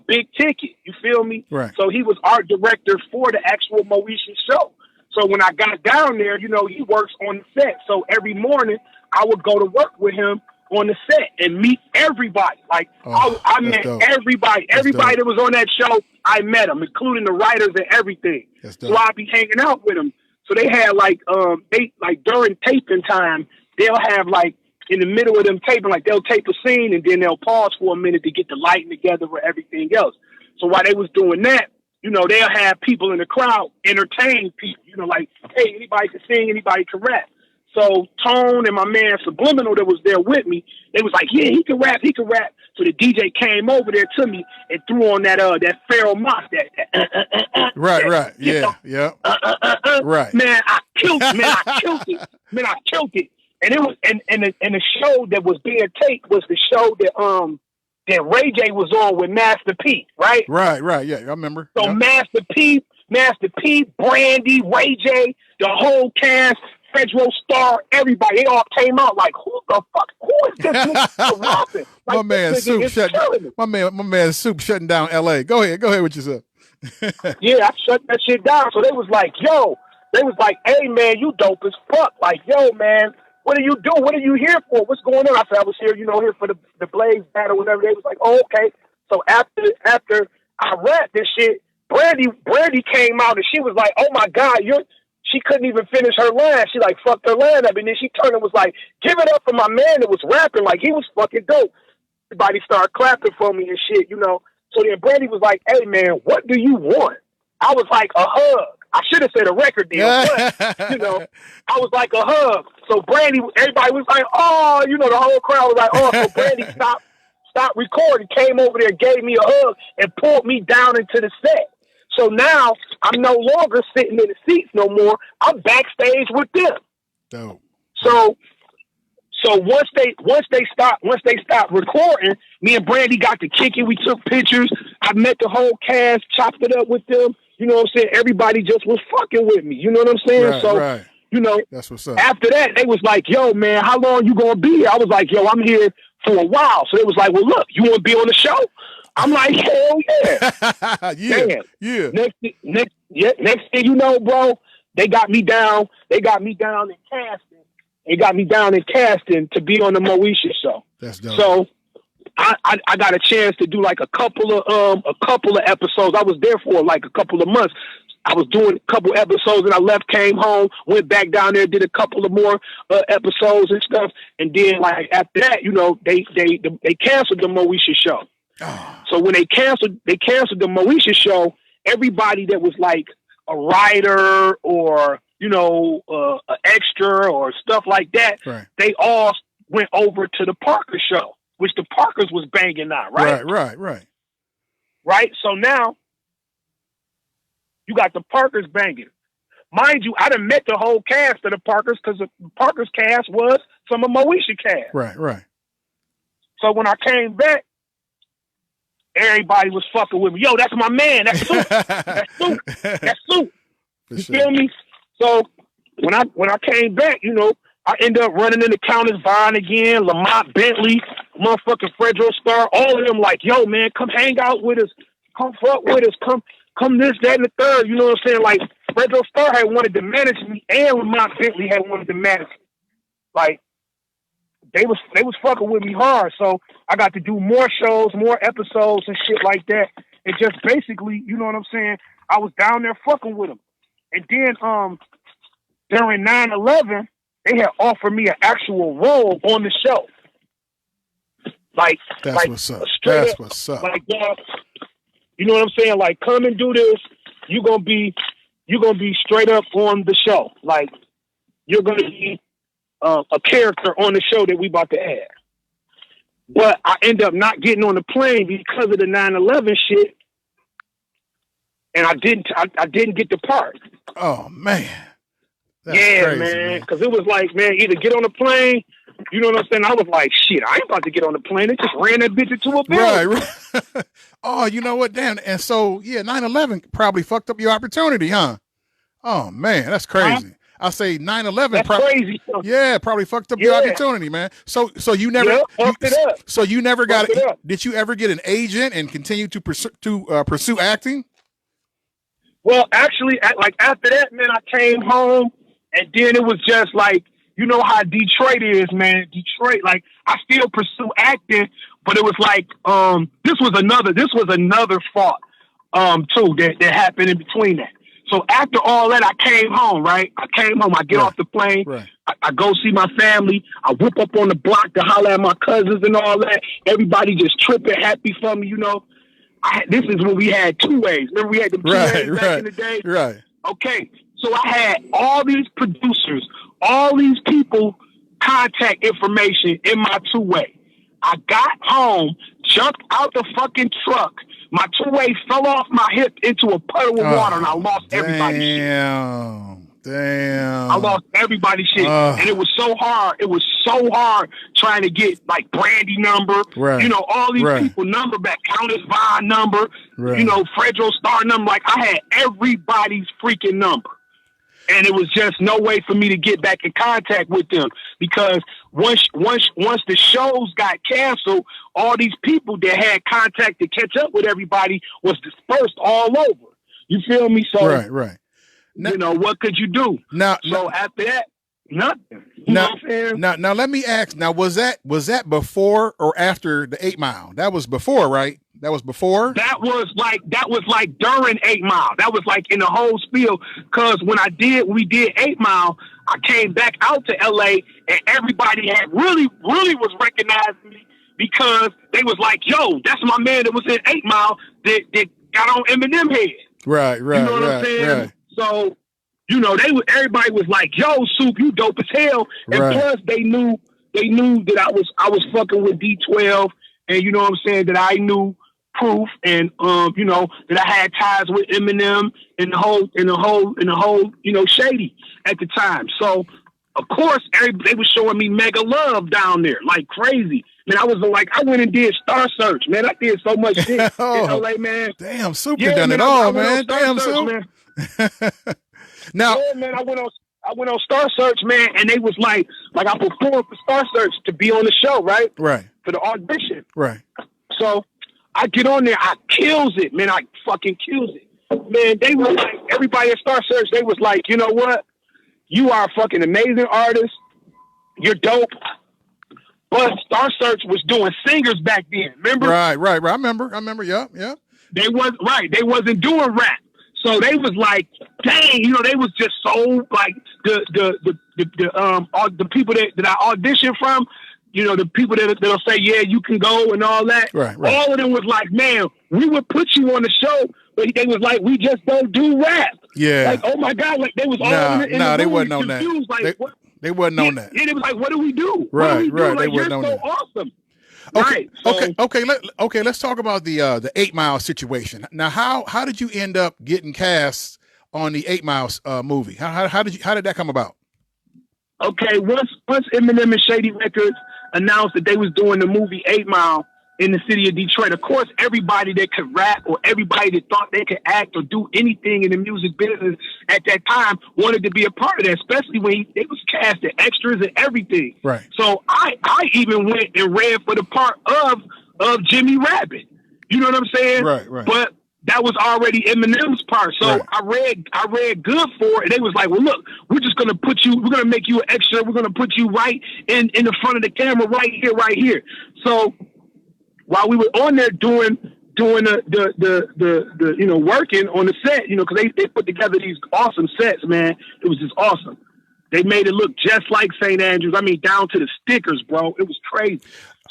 Big Ticket. You feel me? Right. So he was art director for the actual Moesha show. So when I got down there, he works on the set. So every morning I would go to work with him on the set and meet everybody. Like I met everybody. Everybody that was on that show, I met them, including the writers and everything. So I'd be hanging out with them. So they had during taping time, they'll have in the middle of them taping, they'll tape a scene and then they'll pause for a minute to get the lighting together for everything else. So while they was doing that, they'll have people in the crowd entertain people, hey, anybody can sing, anybody can rap. So Tone and my man Subliminal that was there with me, they was like, yeah, he can rap. So the DJ came over there to me and threw on that Pharaoh Mock, Right. Right. Man, I killed it. And it was and the show that was being taped was the show that Ray J was on with Master P, right? Right. Yeah, I remember. So yep. Master P, Brandy, Ray J, the whole cast, Federal Star, everybody, they all came out like, who is this nigga rapping? My man Soup shutting down LA. Go ahead with yourself. Yeah, I shut that shit down. So they was like, hey man, you dope as fuck. Like, yo, man, what are you doing? What are you here for? What's going on? I said I was here, here for the Blaze battle, whatever. They was like, oh, okay. So after I rapped this shit, Brandy came out and she was like, oh my God, she couldn't even finish her line. She fucked her line up, and then she turned and was like, give it up for my man that was rapping, like he was fucking dope. Everybody started clapping for me and shit, So then Brandy was like, hey man, what do you want? I was like, a hug. I should have said a record deal, but, I was like a hug. So Brandy, everybody was like, oh, the whole crowd was like, oh. So Brandy stopped recording, came over there, gave me a hug, and pulled me down into the set. So now I'm no longer sitting in the seats no more. I'm backstage with them. Dope. So once they stopped recording, me and Brandy got to kicking. We took pictures. I met the whole cast, chopped it up with them. You know what I'm saying? Everybody just was fucking with me. You know what I'm saying? Right. That's what's up. After that, they was like, yo, man, how long you gonna be here? I was like, yo, I'm here for a while. So they was like, well, look, you want to be on the show? I'm like, hell yeah. Yeah. Next thing you know, bro, they got me down in casting. They got me down in casting to be on the Moesha show. That's dope. So I got a chance to do a couple of episodes. I was there for a couple of months. I was doing a couple episodes and I left, came home, went back down there, did a couple of more episodes and stuff. And then after that, they canceled the Moesha show. Oh. So when they canceled the Moesha show, everybody that was a writer or, an extra or stuff like that, right. they all went over to the Parker show, which the Parkers was banging on, right? Right. So now you got the Parkers banging. Mind you, I done met the whole cast of the Parkers because the Parkers cast was some of Moesha cast. Right. So when I came back, everybody was fucking with me. Yo, that's my man. That's Supa. That's Supa. You feel me? So when I came back, you know, I ended up running into Countess Vaughn again, Lamont Bentley, motherfucking Fredro Starr, all of them like, yo, man, come hang out with us. Come fuck with us. Come this, that, and the third. You know what I'm saying? Like, Fredro Starr had wanted to manage me, and Lamont Bentley had wanted to manage me. Like, they was fucking with me hard. So I got to do more shows, more episodes and shit like that. And just basically, you know what I'm saying? I was down there fucking with them. And then during 9/11, they had offered me an actual role on the show. That's what's up. That's what's up. Like, you know what I'm saying? Like, come and do this. You're gonna be straight up on the show. Like, you're gonna be a character on the show that we about to add. But I end up not getting on the plane because of the 9/11 shit, and I didn't get the part. Oh man. That's yeah, crazy, man. Because it was like, man, either get on the plane. You know what I'm saying? I was like, shit, I ain't about to get on the plane. They just ran that bitch into a building. Right. Oh, you know what? Damn. And so, yeah, 9/11 probably fucked up your opportunity, huh? Oh, man, that's crazy. I say 9/11 crazy. Yeah, probably fucked up your opportunity, man. So you never So you never got it. Did you ever get an agent and continue to pursue acting? Well, actually, like after that, man, I came home, and then it was just like, you know how Detroit is, man. Detroit, like, I still pursue acting, but it was like this was another fault too that happened in between that. So after all that, I came home, right? I get off the plane, right. I go see my family, I whip up on the block to holler at my cousins and all that. Everybody just tripping, happy for me, you know. This is when we had two ways. Remember we had the two ways back in the day? Right. Okay. So I had all these producers, all these people contact information in my two-way. I got home, jumped out the fucking truck. My two-way fell off my hip into a puddle of water, and I lost everybody's shit. Damn. I lost everybody's shit. And it was so hard. It was so hard trying to get, like, Brandy number, you know, all these people number back, Countess Vaughn number, you know, Fredro Starr number. Like, I had everybody's freaking number. And it was just no way for me to get back in contact with them because once the shows got canceled, all these people that had contact to catch up with everybody was dispersed all over. You feel me? So, right. Now, you know, what could you do? After that, nothing. You know what I'm saying? Now, let me ask. Now, was that before or after the 8 Mile? That was before, right? That was before? That was like during 8 Mile. That was like in the whole spiel. Cause when we did 8 Mile, I came back out to LA and everybody had really was recognizing me because they was like, yo, that's my man that was in 8 Mile that got on Eminem head. Right. You know what I'm saying? Right. So, you know, everybody was like, yo, Soup, you dope as hell. And plus they knew that I was fucking with D12 and you know what I'm saying, that I knew Proof and you know that I had ties with Eminem and the whole you know Shady at the time. So of course they was showing me mega love down there like crazy. Man, I went and did Star Search, man. I did so much shit in LA, man. Damn, Super done it all, man. Damn, Super. Now, yeah, man, I went on Star Search, man, and they was like I performed for Star Search to be on the show, right? Right. For the audition. Right. So I get on there, I kills it, man. I fucking kills it. Man, they were like, everybody at Star Search, they was like, you know what? You are a fucking amazing artist. You're dope. But Star Search was doing singers back then, remember? Right. I remember, yeah. They wasn't doing rap. So they was like, dang, you know, they was just so like the people that I auditioned from, you know, the people that'll say, yeah, you can go and all that. Right. All of them was like, man, we would put you on the show, but they was like, we just don't do rap. Yeah. Like, oh my God, like they was all in the they room wasn't on confused. that. Like, what? They wasn't on that. And it was like, what do we do? Right. Like, they wasn't on that. Awesome. Okay. Right. Okay. Let's talk about the 8 Mile situation. Now, how did you end up getting cast on the 8 Mile movie? How did that come about? Okay. Once Eminem and Shady Records announced that they was doing the movie 8 Mile in the city of Detroit, of course, everybody that could rap or everybody that thought they could act or do anything in the music business at that time wanted to be a part of that, especially when they was cast as extras and everything. Right. So I even went and ran for the part of Jimmy Rabbit. You know what I'm saying? Right. But that was already Eminem's part. So right. I read good for it. And they was like, well, look, we're going to make you an extra. We're going to put you right in the front of the camera right here. So while we were on there doing the working on the set, because they put together these awesome sets, man. It was just awesome. They made it look just like St. Andrews. I mean, down to the stickers, bro. It was crazy.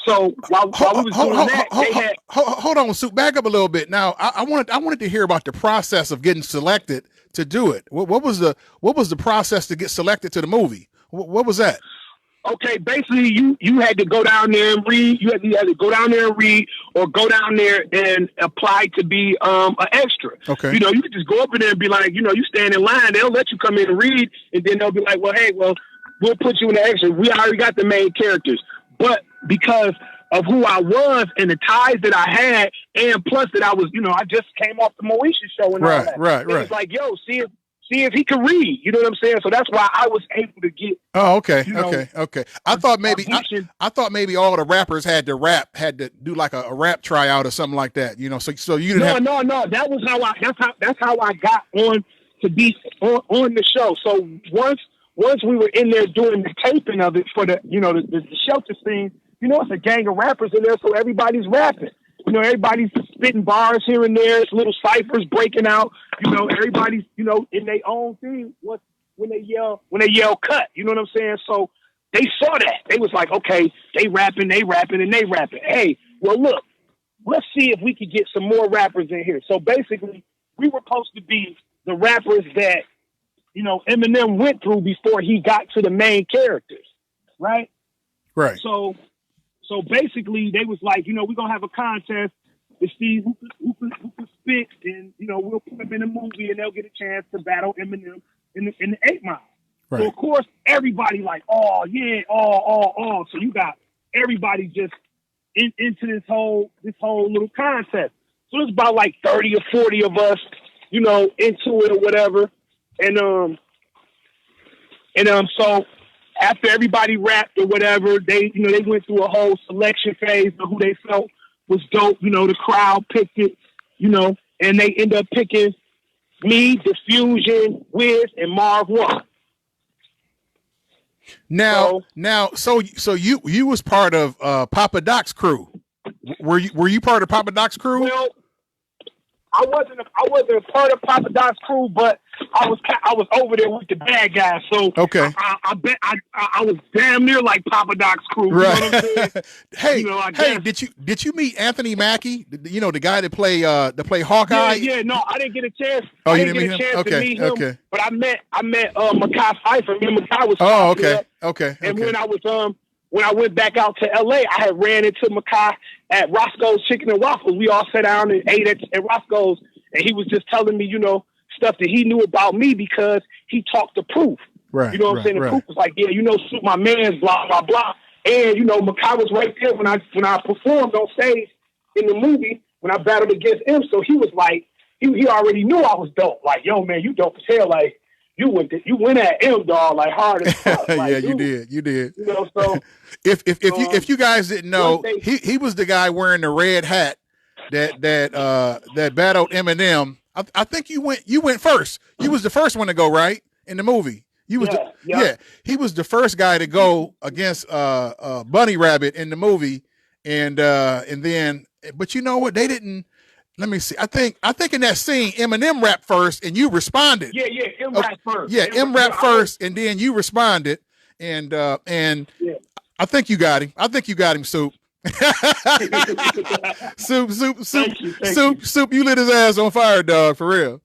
So while we was doing that, they had... Hold on, Sup. Back up a little bit. Now, I wanted to hear about the process of getting selected to do it. What was the process to get selected to the movie? What was that? Okay, basically, you had to go down there and read. You had to go down there and read, or go down there and apply to be an extra. Okay. You could just go up in there and be like, you stand in line. They'll let you come in and read, and then they'll be like, well, hey, we'll put you in the extra. We already got the main characters. But because of who I was and the ties that I had, and plus that I was, I just came off the Moesha show and all that. Right. It was like, yo, see if he could read. You know what I'm saying? So that's why I was able to get. Oh, okay, okay. I thought maybe all the rappers had to do like a rap tryout or something like that. So you didn't. No. That was that's how I got on to be on the show. So once we were in there doing the taping of it for the the shelter scene, it's a gang of rappers in there, so everybody's rapping. Everybody's spitting bars here and there. It's little ciphers breaking out. Everybody's in their own thing. When they yell cut. You know what I'm saying? So they saw that. They was like, okay, they rapping. Hey, well, look, let's see if we could get some more rappers in here. So basically, we were supposed to be the rappers that Eminem went through before he got to the main characters, right? Right. So basically, they was like, we're gonna have a contest to see who could spit, and we'll put them in a movie, and they'll get a chance to battle Eminem in the 8 Mile. Right. So of course, everybody like, oh yeah, oh. So you got everybody just into this whole little contest. So it's about like 30 or 40 of us, into it or whatever, and so. After everybody rapped or whatever, they went through a whole selection phase of who they felt was dope. The crowd picked it, and they end up picking me, Diffusion, Wiz, and Marv One. Now, so you was part of Papa Doc's crew. Were you part of Papa Doc's crew? Well, I wasn't a part of Papa Doc's crew, but I was over there with the bad guys. So okay, I bet I was damn near like Papa Doc's crew. Right. You know what I'm saying? Hey, did you meet Anthony Mackie? The guy that play Hawkeye? Yeah. No, I didn't get a chance. Oh, I you didn't get a chance to meet him. Okay. But I met Makai Pfeiffer. Me and Makai was. Oh, okay. And when I went back out to LA, I had ran into Makai at Roscoe's Chicken and Waffles. We all sat down and ate at Roscoe's, and he was just telling me, stuff that he knew about me because he talked to Proof. Right. You know what I'm saying? And Proof was like, yeah, Sup, my man's blah, blah, blah. And, Makai was right there when I performed on stage in the movie when I battled against him. So he was like, he already knew I was dope. Like, yo, man, you dope as hell. Like, you went at him, dog, like hard as fuck. Like, yeah, you did. So if you guys didn't know, he was the guy wearing the red hat that battled Eminem. I think you went first. You was the first one to go, right, in the movie. You was he was the first guy to go against Bunny Rabbit in the movie, and then but you know what, they didn't. Let me see. I think in that scene, Eminem rapped first, and you responded. Yeah, M rapped first. Yeah, M rapped first, and then you responded, and I think you got him. Sup. Sup. You lit his ass on fire, dog, for real.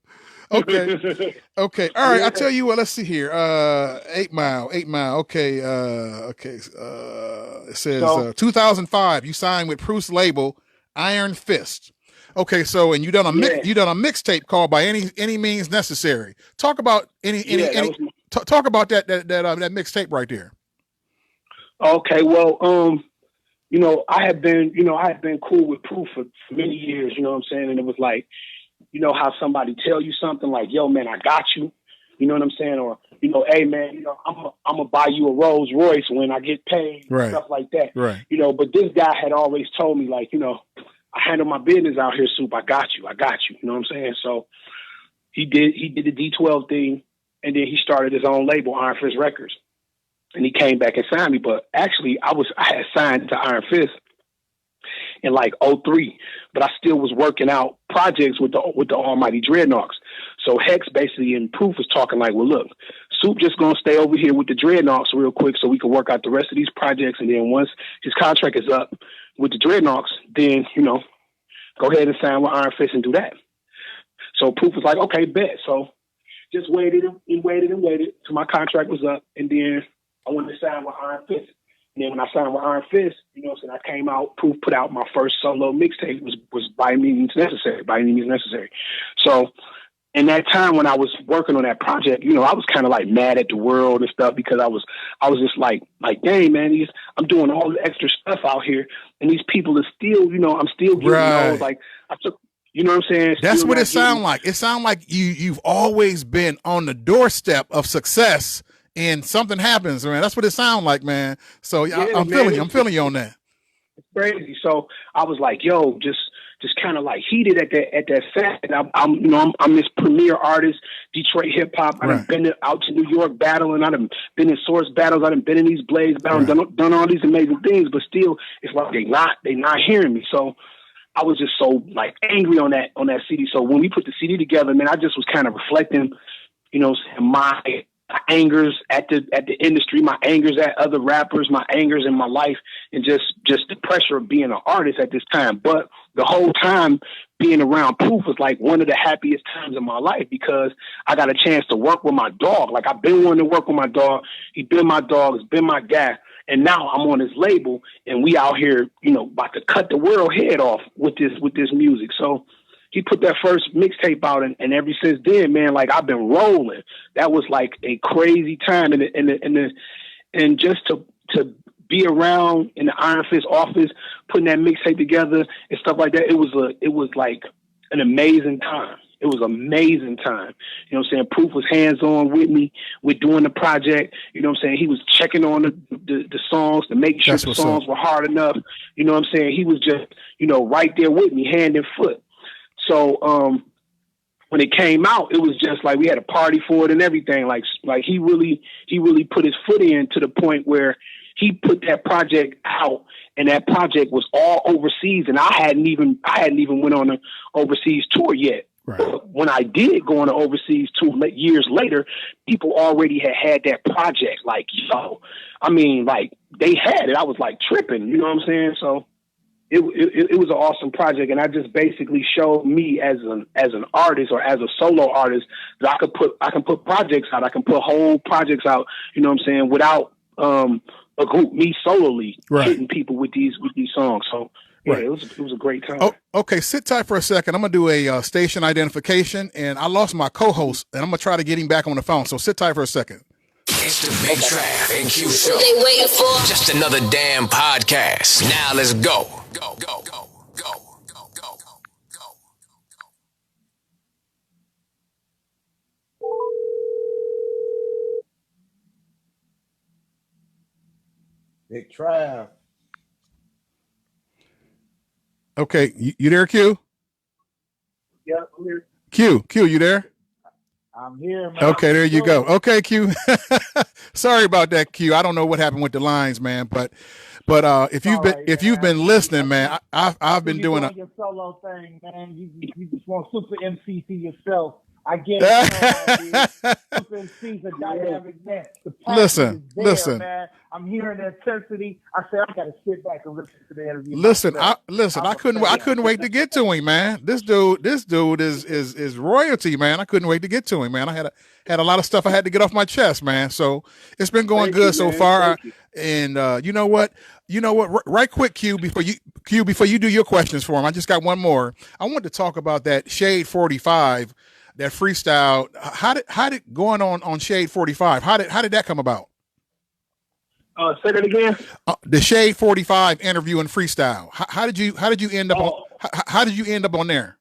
Okay. Okay. All right. I'll tell you what. Let's see here. 8 Mile. 8 Mile. Okay. Okay. It says So 2005. You signed with Bruce's label, Iron Fist. Okay. So, and you done a mixtape called By Any Means Necessary. Talk about talk about that mixtape right there. Okay, well, I had been cool with Proof for many years, you know what I'm saying? And it was like, you know how somebody tell you something like, yo, man, I got you. You know what I'm saying? Or, hey, man, I'm going to buy you a Rolls Royce when I get paid, right. Stuff like that. Right. But this guy had always told me, like, I handle my business out here, Soup. I got you. You know what I'm saying? So he did the D12 thing, and then he started his own label, Iron Fist Records. And he came back and signed me. But actually, I had signed to Iron Fist in like 2003, but I still was working out projects with the Almighty Dreadnoughts. So Hex basically in Proof was talking like, well, look, Soup just gonna stay over here with the Dreadnoughts real quick so we can work out the rest of these projects, and then once his contract is up with the Dreadnoughts, then go ahead and sign with Iron Fist and do that. So Proof was like, okay, bet. So just waited till my contract was up, and then I wanted to sign with Iron Fist. And then when I signed with Iron Fist, so I came out, Proof put out my first solo mixtape was By Any Means Necessary. So in that time when I was working on that project, I was kind of like mad at the world and stuff because I was just like, dang, man, I'm doing all the extra stuff out here, and these people are still, I'm still getting right. Like I took. You know what I'm saying? That's what it sounds like. It sounds like you've always been on the doorstep of success, and something happens, man. That's what it sounds like, man. So I'm feeling you on that. It's crazy. So I was like, yo, just kind of like heated at that fact. I'm this premier artist, Detroit hip hop. I done been out to New York battling. I done been in Source battles. I done been in these Blades battles. Done all these amazing things, but still, it's like they not hearing me. So I was just so like angry on that CD. So when we put the CD together, man, I just was kind of reflecting, my angers at the industry, my angers at other rappers, my angers in my life, and just the pressure of being an artist at this time. But the whole time being around Proof was like one of the happiest times of my life because I got a chance to work with my dog. Like I've been wanting to work with my dog. He been my dog. It's been my guy. And now I'm on his label, and we out here, about to cut the world head off with this music. So he put that first mixtape out, and ever since then, man, like I've been rolling. That was like a crazy time, and just to be around in the Iron Fist office, putting that mixtape together and stuff like that. It was like an amazing time. It was an amazing time. You know what I'm saying? Proof was hands-on with me. We're doing the project. You know what I'm saying? He was checking on the songs to make sure the songs were hard enough. You know what I'm saying? He was just, right there with me, hand and foot. So when it came out, it was just like we had a party for it and everything. Like he really put his foot in to the point where he put that project out, and that project was all overseas, and I hadn't even went on an overseas tour yet. Right. When I did go on an overseas tour years later, people already had that project. Like, I mean, like they had it. I was like tripping, you know what I'm saying? So it was an awesome project, and I just basically showed me as an artist or as a solo artist that I can put projects out. I can put whole projects out, you know what I'm saying, without a group, me solely hitting people with these songs. So. Yeah, it was a great time. Oh, okay, sit tight for a second. I'm going to do a station identification, and I lost my co-host, and I'm going to try to get him back on the phone. So sit tight for a second. It's the Big Trav and Q Show. They waiting for just another damn podcast. Now let's go. Go, go, go, go, go, go, go. Big Trav. Okay, you there, Q? Yeah, I'm here. Q, you there? I'm here, man. Okay, there you go. Okay, Q. Sorry about that, Q. I don't know what happened with the lines, man, but if you've been listening, man, I've been doing your solo thing, man. You just want Supa Emcee to yourself. I get it now, Supa Emcee's a dynamic man. The passion is there, man. I'm hearing the intensity. I said I gotta sit back and listen to the interview. I couldn't wait to get to him, man. This dude is royalty, man. I couldn't wait to get to him, man. I had a lot of stuff I had to get off my chest, man. So it's been going good so far. And you know what? Right quick, Q, before you do your questions for him, I just got one more. I want to talk about that Shade 45, that freestyle. How did going on Shade 45? How did that come about? Say that again. The Shade 45 interview and freestyle. How did you end up on? How did you end up on there?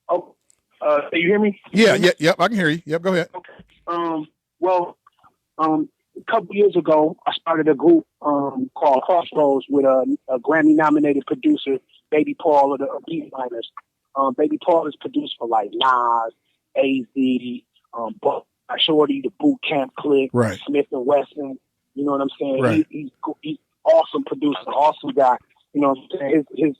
Oh, so you hear me? Yep. I can hear you. Yep, go ahead. Okay. A couple years ago, I started a group called Crossroads with a Grammy-nominated producer, Baby Paul of the Beat Miners. Baby Paul is produced for like Nas, AZ, Shorty, the Boot Camp Clique, right. Smith and Wesson. You know what I'm saying? Right. He's awesome producer, awesome guy. You know what I'm saying? His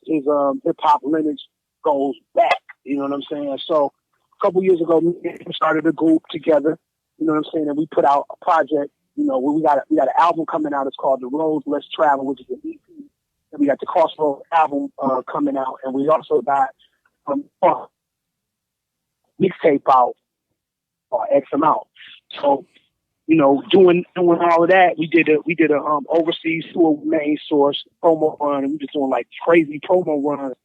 hip hop lineage goes back. You know what I'm saying? So a couple years ago, we started a group together. You know what I'm saying? And we put out a project. You know, we got an album coming out. It's called The Roads Less Travel, which is an EP. And we got the Crossroads album coming out, and we also got mixtape out X amount. So, you know, doing all of that, we did a overseas tour with Main Source promo run, and we just doing like crazy promo runs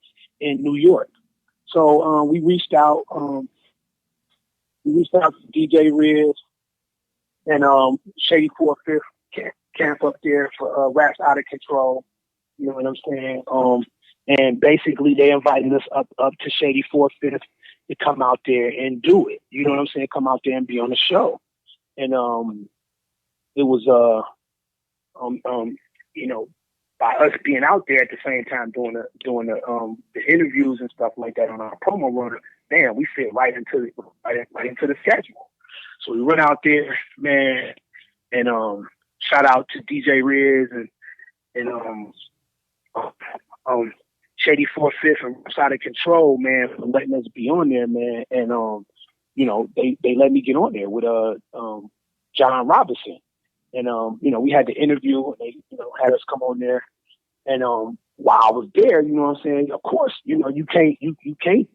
in New York. So we reached out to DJ Riz and Shady 4/5 camp up there for Raps Out of Control. You know what I'm saying? And basically they invited us up to Shady 4/5 to come out there and do it. You know what I'm saying? Come out there and be on the show. And it was you know, by us being out there at the same time doing the interviews and stuff like that on our promo run, damn, we fit right into the schedule. So we went out there, man, and shout out to DJ Riz and Shady 4/5 and Raps Out of Control, man, for letting us be on there, man. And you know, they let me get on there with John Robinson. And you know, we had the interview and they, you know, had us come on there. And while I was there, you know what I'm saying? Of course, you know, you can't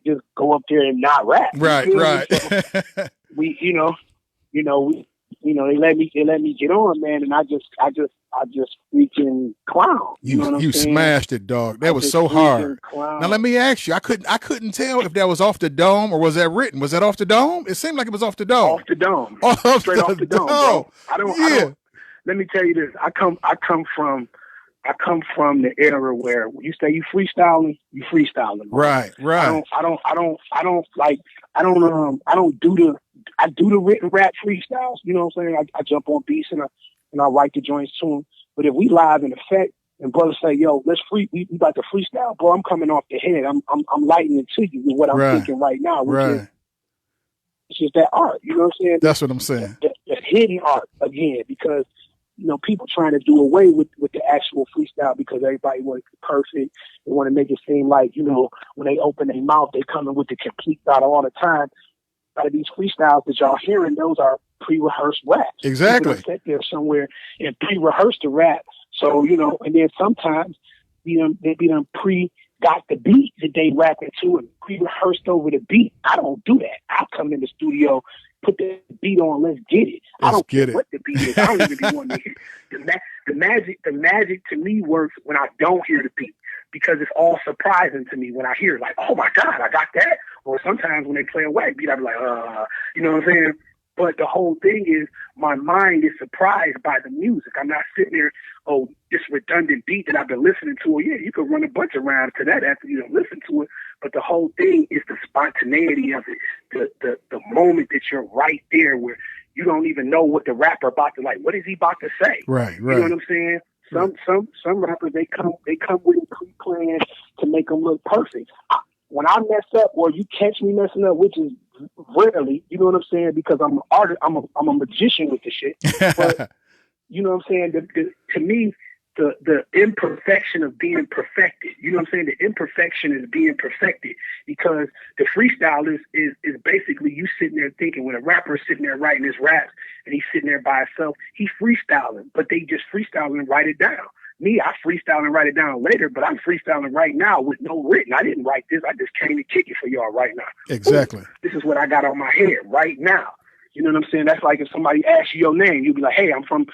just go up there and not rap. Right. So we, they let me get on, man, and I just freaking clown. You smashed it, dog. That was so hard. Clown. Now let me ask you, I couldn't tell if that was off the dome or was that written. Was that off the dome? It seemed like it was off the dome. Off the dome. Straight off the dome. Bro. I don't. Let me tell you this. I come from the era where when you say you freestyling. Bro. Right. I do the written rap freestyles. You know what I'm saying? I jump on beats and I write the joints to them. But if we live in effect and brothers say, "Yo, we about to freestyle," bro, I'm coming off the head. I'm lighting it to you with what I'm thinking right now, which is it's just that art. You know what I'm saying? That's what I'm saying. The hidden art again, because you know, people trying to do away with the actual freestyle because everybody wants it perfect. They want to make it seem like, you know, when they open their mouth, they coming with the complete thought all the time. A lot of these freestyles that y'all hearing, those are pre-rehearsed raps. Exactly. People sit there somewhere and pre-rehearse the rap. So, you know, and then sometimes they be done got the beat that they rap into and pre-rehearsed over the beat. I don't do that. I come in the studio, put the beat on, let's get it. I don't care what the beat is. I don't even be wanting to hear the magic to me works when I don't hear the beat, because it's all surprising to me when I hear it, like, oh my God, I got that. Or sometimes when they play a whack beat, I'm like, you know what I'm saying? But the whole thing is my mind is surprised by the music. I'm not sitting there, this redundant beat that I've been listening to. Well, yeah, you could run a bunch of rounds to that after you don't listen to it. But the whole thing is the spontaneity of it, the moment that you're right there where you don't even know what the rapper about to, like, what is he about to say? Right. You know what I'm saying? Some rappers, they come with it pre-planned to make them look perfect. When I mess up, or you catch me messing up, which is rarely, you know what I'm saying? Because I'm an artist, I'm a magician with the shit. But you know what I'm saying? To me, the imperfection of being perfected. You know what I'm saying? The imperfection is being perfected, because the freestyle is basically you sitting there thinking, when a rapper is sitting there writing his raps and he's sitting there by himself, he's freestyling, but they just freestyling and write it down. Me, I freestyle and write it down later, but I'm freestyling right now with no written. I didn't write this. I just came to kick it for y'all right now. Exactly. Ooh, this is what I got on my head right now. You know what I'm saying? That's like if somebody asks you your name, you'll be like, hey, I'm from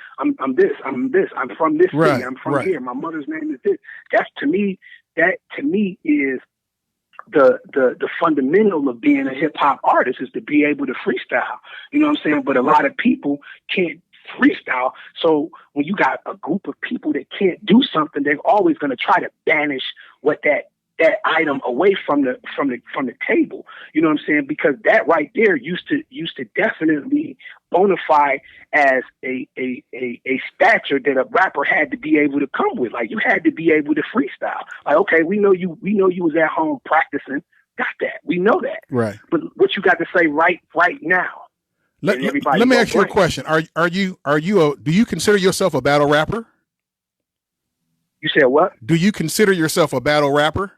this, I'm from this city, I'm from here, my mother's name is this. That to me is the fundamental of being a hip hop artist, is to be able to freestyle. You know what I'm saying? But a lot of people can't freestyle. So when you got a group of people that can't do something, they're always going to try to banish what that item away from the table. You know what I'm saying? Because that right there used to definitely bona fide as a stature that a rapper had to be able to come with. Like, you had to be able to freestyle. Like, okay, we know you was at home practicing. Got that. We know that. Right. But what you got to say right now? Let me ask you a question. Do you consider yourself a battle rapper? You said what? Do you consider yourself a battle rapper?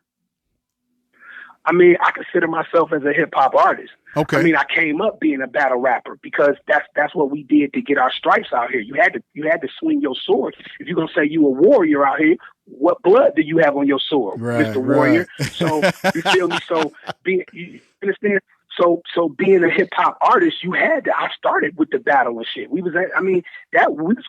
I mean, I consider myself as a hip hop artist. Okay. I mean, I came up being a battle rapper because that's what we did to get our stripes out here. You had to swing your sword. If you're gonna say you a warrior out here, what blood do you have on your sword, Mr. Warrior? So you feel me? So you understand? So being a hip hop artist, I started with the battle and shit. We was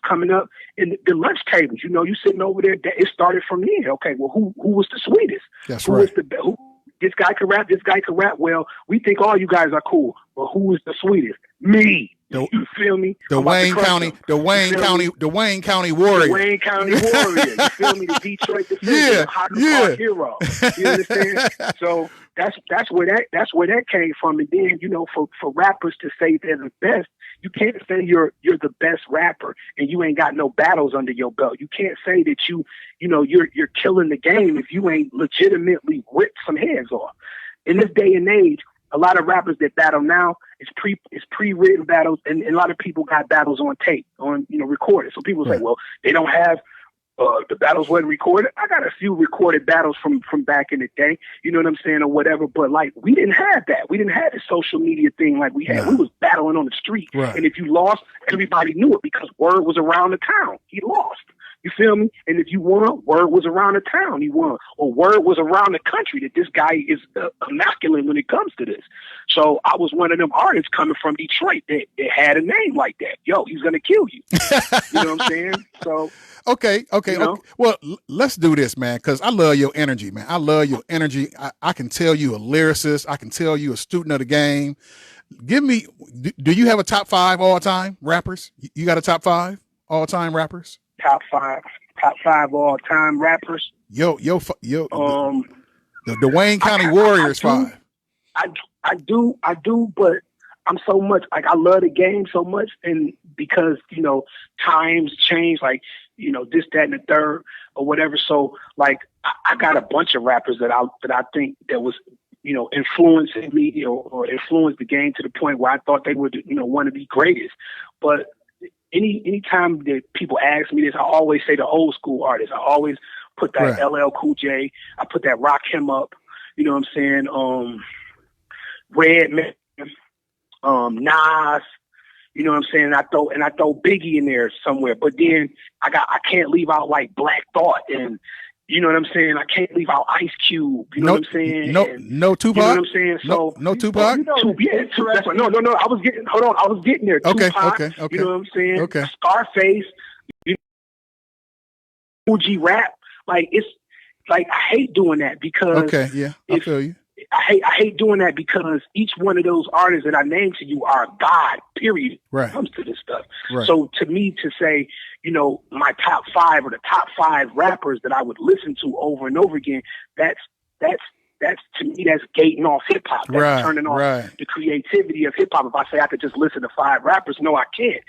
coming up in the lunch tables. You know, you sitting over there. It started from there. Okay, well, who was the sweetest? That's who right. Was this guy can rap. This guy can rap. Well, we think all you guys are cool, but who is the sweetest? Me. You feel me? The Wayne County Warrior. The Wayne County Warrior. You feel me? The Detroit Defender. The hero. You understand? So that's where that came from. And then, you know, for rappers to say they're the best, you can't say you're the best rapper and you ain't got no battles under your belt. You can't say that you're killing the game if you ain't legitimately ripped some heads off. In this day and age, a lot of rappers that battle now, it's pre-written battles, and a lot of people got battles on tape, recorded. So people say, well, they don't have the battles weren't recorded. I got a few recorded battles from back in the day, you know what I'm saying, or whatever. But like, we didn't have that. We didn't have the social media thing like we had. No. We was battling on the street, and if you lost, everybody knew it because word was around the town. He lost. You feel me? And if you won, word was around the town he won. Or word was around the country that this guy is immaculate when it comes to this. So I was one of them artists coming from Detroit that had a name like that. Yo, he's going to kill you. You know what I'm saying? So. Okay. You know? Okay. Well, let's do this, man, because I love your energy, man. I love your energy. I can tell you a lyricist. I can tell you a student of the game. Give me, do you have a top 5 all-time rappers? You got a top 5 all-time rappers? Top five all-time rappers. The Wayne County Warriors 5. I do, but I'm so much like I love the game so much, and because times change, like this, that, and the third or whatever. So like I got a bunch of rappers that I think that was influencing me or influenced the game to the point where I thought they would one of the greatest, but. Any time that people ask me this, I always say the old school artists. I always put that LL Cool J. I put that Rock Him Up. You know what I'm saying? Redman, Nas. You know what I'm saying? I throw Biggie in there somewhere. But then I can't leave out like Black Thought and. You know what I'm saying? I can't leave out Ice Cube. You know what I'm saying? No Tupac. You know what I'm saying? So no Tupac. No. I was getting. Hold on, I was getting there. Okay. Tupac, Okay. You know what I'm saying? Okay. Scarface. Fuji rap. Like it's like I hate doing that because. Okay. Yeah, I feel you. I hate doing that because each one of those artists that I named to you are God, period, when it comes to this stuff. Right. So to me, to say, my top 5 or the top 5 rappers that I would listen to over and over again, that's to me, that's gating off hip hop. That's turning off the creativity of hip hop. If I say I could just listen to 5 rappers, no, I can't.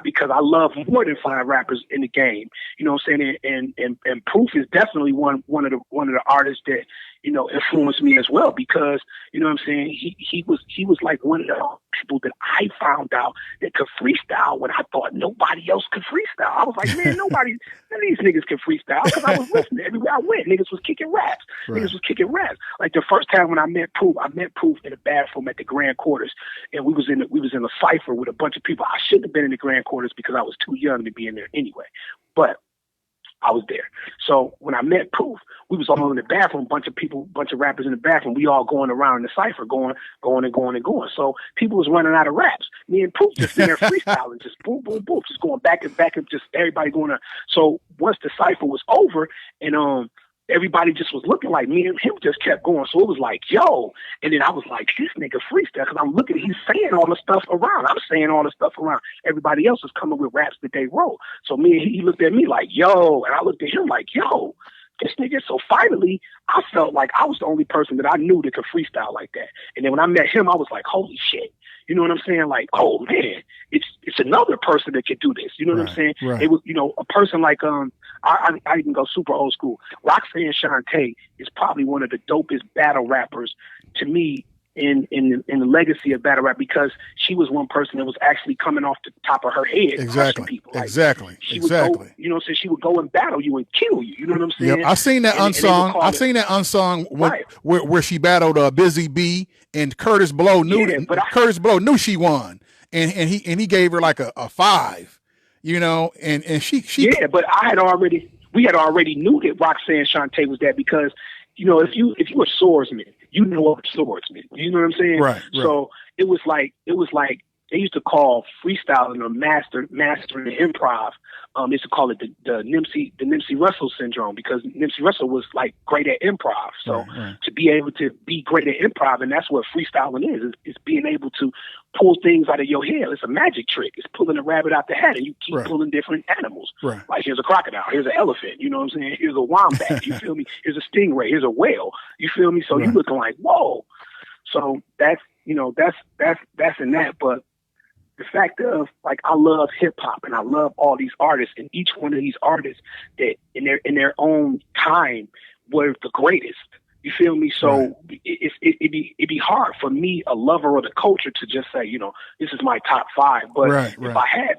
Because I love more than 5 rappers in the game, you know what I'm saying? And Proof is definitely one of the artists that, influenced me as well, because, you know what I'm saying, he was like one of the people that I found out that could freestyle when I thought nobody else could freestyle. I was like, man, none of these niggas can freestyle, because I was listening everywhere I went. Niggas was kicking raps. Right. Niggas was kicking raps. Like the first time when I met Proof in the bathroom at the Grand Quarters, and we was in a cipher with a bunch of people. I shouldn't have been in the Grand Quarters because I was too young to be in there anyway, but I was there. So when I met Proof, we was all in the bathroom, bunch of rappers in the bathroom. We all going around in the cipher, going. So people was running out of raps. Me and Proof just in there freestyling, just boom, boom, boom, just going back and back, and just everybody going on. So once the cipher was over, and everybody just was looking, like me and him just kept going. So it was like, yo. And then I was like, this nigga freestyle, because I'm looking, he's saying all the stuff around. I'm saying all the stuff around. Everybody else is coming with raps that they wrote. So he looked at me like, yo. And I looked at him like, yo, this nigga. So finally, I felt like I was the only person that I knew that could freestyle like that. And then when I met him, I was like, holy shit. You know what I'm saying? Like, oh man, it's another person that can do this. You know what I'm saying? Right. It was, a person like, I even go super old school. Roxanne Shante is probably one of the dopest battle rappers to me in the legacy of battle rap, because she was one person that was actually coming off the top of her head. Exactly. People. Like, Exactly. Would go, so she would go and battle you and kill you. You know what I'm saying? Yep. I've seen that unsung. I've seen that unsung where she battled Busy B, and Curtis Blow knew Curtis Blow knew she won, and he gave her like a 5, and she yeah, but we had already knew that Roxanne Shante was that, because if you a swordsman, you know a swordsman. You know what I'm saying? Right. So it was like they used to call freestyling or mastering the improv. They used to call it the Nipsey Russell syndrome, because Nipsey Russell was like great at improv. So to be able to be great at improv, and that's what freestyling is being able to pull things out of your head. It's a magic trick. It's pulling a rabbit out the hat, and you keep pulling different animals. Right. Like, here's a crocodile, here's an elephant, you know what I'm saying? Here's a wombat, you feel me? Here's a stingray, here's a whale, you feel me? So you looking like, whoa. So that's in that. But the fact of, like, I love hip hop and I love all these artists, and each one of these artists that in their own time were the greatest. You feel me? So it'd be hard for me, a lover of the culture, to just say, this is my top 5. But if I had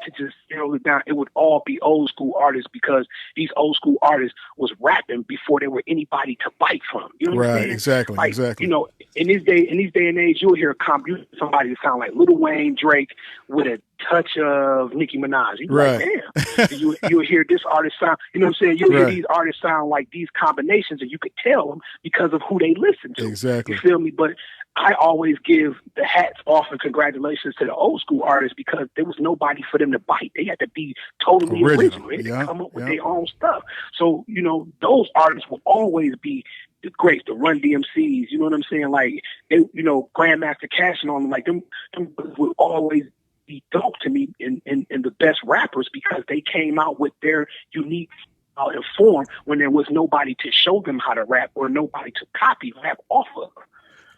to just narrow it down, it would all be old school artists, because these old school artists was rapping before there were anybody to bite from. You know what I'm saying? Exactly. Like, exactly. In this day and age, you'll hear somebody that sound like Lil Wayne, Drake, with a touch of Nicki Minaj. You're like, damn. You'll hear this artist sound, you know what I'm saying? You'll hear these artists sound like these combinations, and you could tell them because of who they listen to. Exactly. You feel me? But I always give the hats off and congratulations to the old school artists, because there was nobody for them to bite. They had to be totally original. They had to come up with their own stuff. So, those artists will always be the greats, the Run DMCs, you know what I'm saying? Like, they, Grandmaster Cash and all them, like them will always be dope to me in the best rappers, because they came out with their unique form when there was nobody to show them how to rap or nobody to copy rap off of.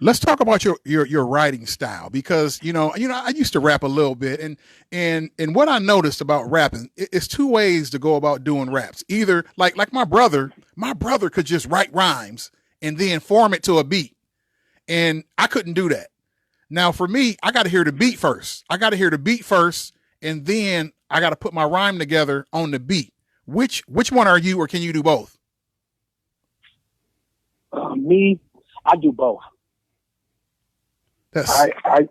Let's talk about your writing style, because I used to rap a little bit, and what I noticed about rapping, it's 2 ways to go about doing raps. Either like my brother could just write rhymes and then form it to a beat, and I couldn't do that. Now for me, I got to hear the beat first. And then I got to put my rhyme together on the beat. Which one are you, or can you do both? Me, I do both. I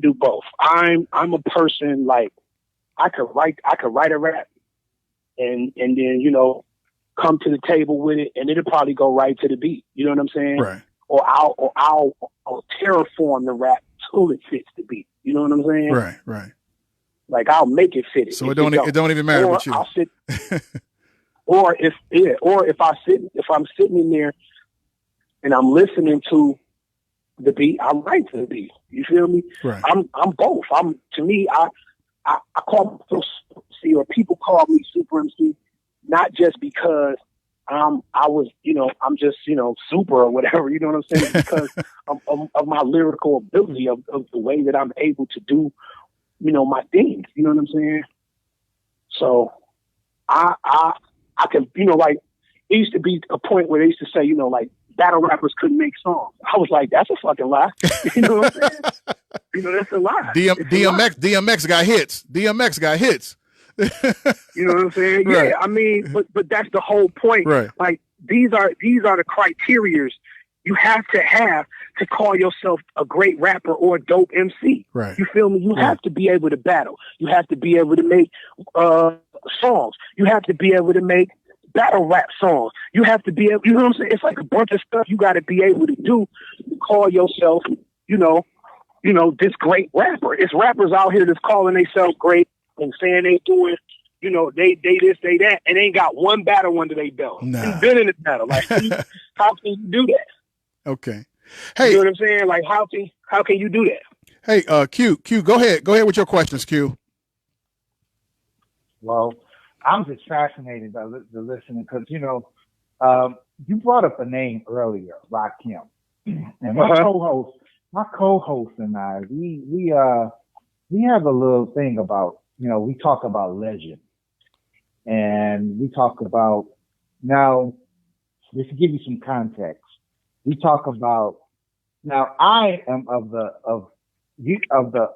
do both. I'm a person, like, I could write a rap and then come to the table with it, and it'll probably go right to the beat. You know what I'm saying? Right. Or I'll terraform the rap till it fits the beat. You know what I'm saying? Right. Like, I'll make it fit it. So it don't even matter what you. I'll sit, or if I'm sitting in there and I'm listening to the beat, I write to the beat. You feel me? Right. I'm both. To me, I call myself Supa Emcee, or people call me Supa Emcee, not just because I'm just super or whatever. You know what I'm saying? Because of my lyrical ability, of the way that I'm able to do, my things. You know what I'm saying? So I can, like, it used to be a point where they used to say, you know, like battle rappers couldn't make songs. I was like, that's a fucking lie. You know what I'm saying? You know, that's a lie. DMX got hits. DMX got hits. You know what I'm saying? Right. Yeah, I mean, but that's the whole point. Right. Like these are the criterias you have to call yourself a great rapper or a dope MC. Right. You feel me? You have to be able to battle. You have to be able to make songs. You have to be able to make battle rap songs. You have to be able, you know what I'm saying? It's like a bunch of stuff you got to be able to do to call yourself, you know, this great rapper. It's rappers out here that's calling themselves great and saying they doing, you know, they this, they that, and they ain't got one battle under their belt. Nah. You've been in the battle. Like, how can you do that? Okay. Hey, you know what I'm saying? Like, how can you do that? Hey, Q, go ahead with your questions, Q. Well, I'm just fascinated by the listening because, you know, you brought up a name earlier, Rakim. And my co-host and I, we have a little thing about, you know, we talk about legend. And we talk about, now, just to give you some context, we talk about, now I am of the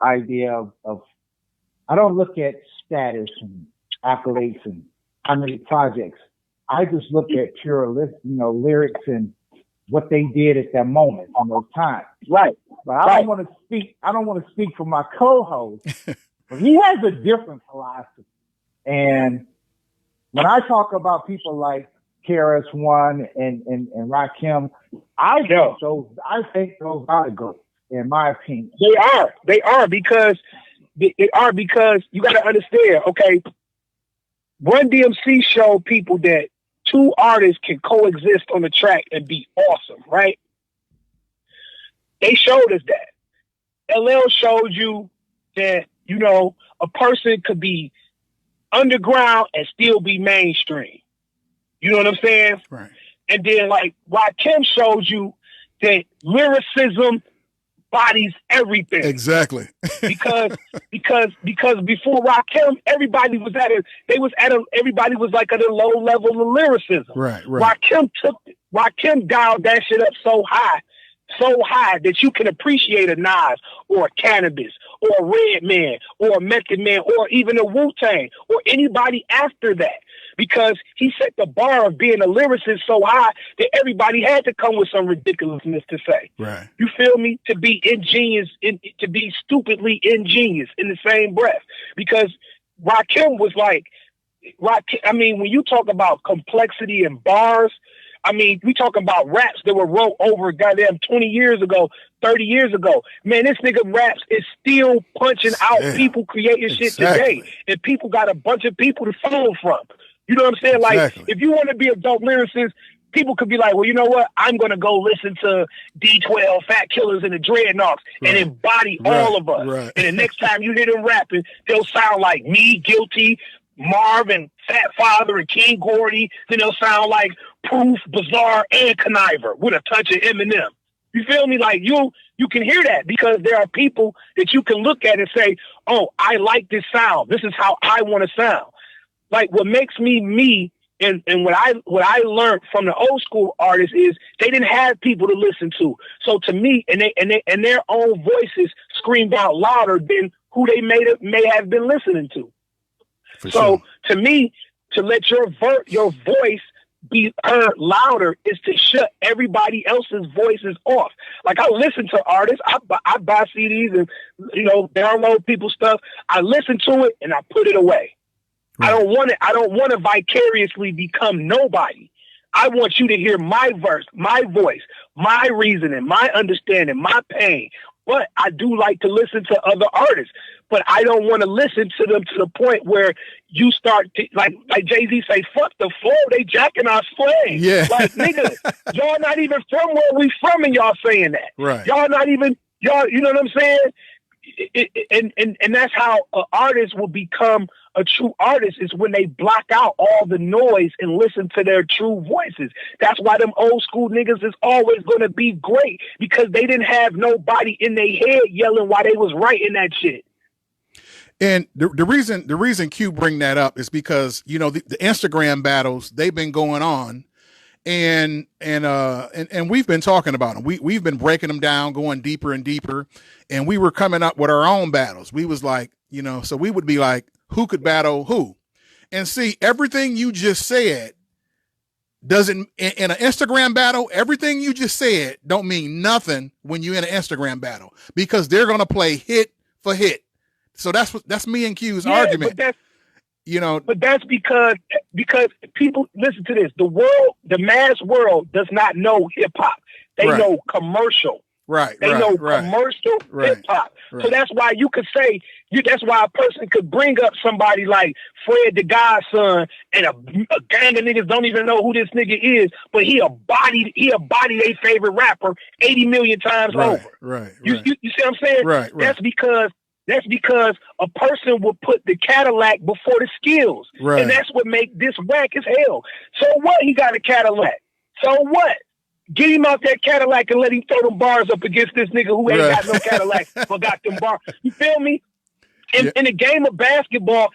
idea of I don't look at status and accolades and how many projects. I just look at pure lyrics and what they did at that moment on those times. Right. But I don't want to speak for my co-host, but he has a different philosophy. And when I talk about people like KRS-One and Rakim, I think those are the goats, in my opinion. They are because you got to understand. Okay, Run DMC showed people that two artists can coexist on the track and be awesome, right? They showed us that. LL showed you that, you know, a person could be underground and still be mainstream. You know what I'm saying? Right. And then like Rakim showed you that lyricism bodies everything. Exactly. because before Rakim, everybody was at a low level of lyricism. Right. Rakim dialed that shit up so high that you can appreciate a Nas or a Cannabis or a Redman or a Method Man or even a Wu-Tang or anybody after that. Because he set the bar of being a lyricist so high that everybody had to come with some ridiculousness to say. Right. You feel me? To be ingenious, to be stupidly ingenious in the same breath. Because Rakim was like, I mean, when you talk about complexity and bars, I mean, we talk about raps that were wrote over goddamn 20 years ago, 30 years ago. Man, this nigga raps is still punching out people creating shit today. And people got a bunch of people to follow from. You know what I'm saying? Like, if you want to be a dope lyricist, people could be like, well, you know what? I'm going to go listen to D12, Fat Killers, and the Dreadnoughts and embody all of us. Right. And the next time you hear them rapping, they'll sound like me, Guilty, Marv, and Fat Father, and King Gordy. Then they'll sound like Proof, Bizarre, and Conniver with a touch of Eminem. You feel me? Like, you can hear that because there are people that you can look at and say, oh, I like this sound. This is how I want to sound. Like, what makes me, and what I learned from the old school artists is they didn't have people to listen to. So to me, and their own voices screamed out louder than who they may have been listening to. To me, to let your voice be heard louder is to shut everybody else's voices off. Like, I listen to artists, I buy CDs and, you know, download people's stuff. I listen to it and I put it away. Right. I don't want to vicariously become nobody. I want you to hear my verse, my voice, my reasoning, my understanding, my pain. But I do like to listen to other artists, but I don't want to listen to them to the point where you start to, like Jay-Z say, fuck the flow, they jacking our slang. Yeah. Like, nigga, y'all not even from where we from and y'all saying that. Right. Y'all not even, you know what I'm saying? And that's how an artist will become a true artist, is when they block out all the noise and listen to their true voices. That's why them old school niggas is always going to be great, because they didn't have nobody in their head yelling while they was writing that shit. And the reason Q bring that up is because, you know, the Instagram battles, they've been going on and we've been talking about them. We've been breaking them down, going deeper and deeper, and we were coming up with our own battles. We was like, so we would be like, who could battle who? And see, everything you just said doesn't in an Instagram battle. Everything you just said don't mean nothing when you're in an Instagram battle, because they're gonna play hit for hit. So that's me and Q's argument. But that's because people, listen to this. The mass world does not know hip hop. They know commercial. Right. They know commercial hip hop. So that's why you could say, that's why a person could bring up somebody like Fred the Godson, and a gang of niggas don't even know who this nigga is, but he a body their favorite rapper 80 million times over. Right. You see what I'm saying? Right. That's because a person will put the Cadillac before the skills. Right. And that's what make this whack as hell. So what? He got a Cadillac. So what? Get him out that Cadillac and let him throw them bars up against this nigga who ain't got no Cadillac but got them bars. You feel me? In the game of basketball,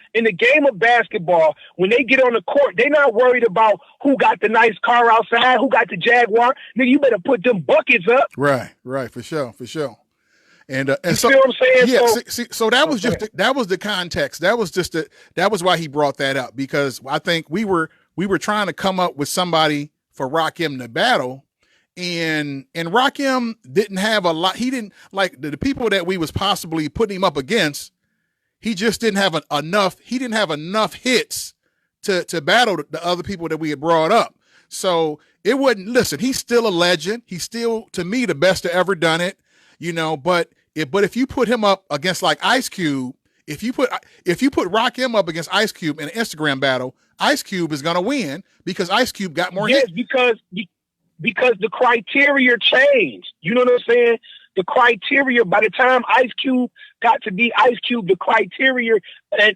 when they get on the court, they not worried about who got the nice car outside, who got the Jaguar. Nigga, you better put them buckets up. Right, for sure. And you so, see what I'm saying? Yeah, so that was that was the context. That was why he brought that up, because I think we were trying to come up with somebody for Rakim to battle, and Rakim didn't have a lot. He didn't like the people that we was possibly putting him up against. He just didn't have enough. He didn't have enough hits to battle the other people that we had brought up. So it wouldn't. Listen, he's still a legend. He's still, to me, the best to ever done it. But if you put him up against like Ice Cube, if you put Rakim up against Ice Cube in an Instagram battle, Ice Cube is gonna win because Ice Cube got more hits. Because the criteria changed. You know what I'm saying? The criteria, by the time Ice Cube got to be Ice Cube, the criteria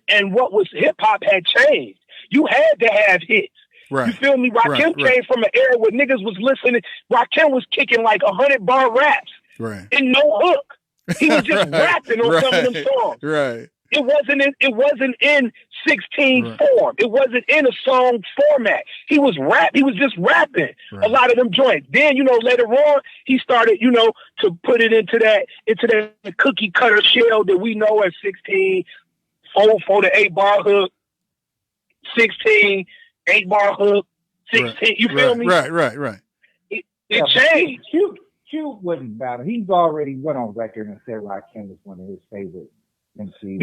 and what was hip hop had changed. You had to have hits. Right. You feel me? Rakim came from an era where niggas was listening. Rakim was kicking like 100-bar raps. Right. And no hook. He was just rapping on some of them songs. Right. It wasn't in 16 form. It wasn't in a song format. He was just rapping a lot of them joints. Then, later on, he started, to put it into that cookie cutter shell that we know as 16, 4 to 8 bar hook, 16, 8 bar hook, 16. You feel me? Right. It changed. Cube wouldn't battle. He's already went on record and said Rakim was one of his favorite MCs.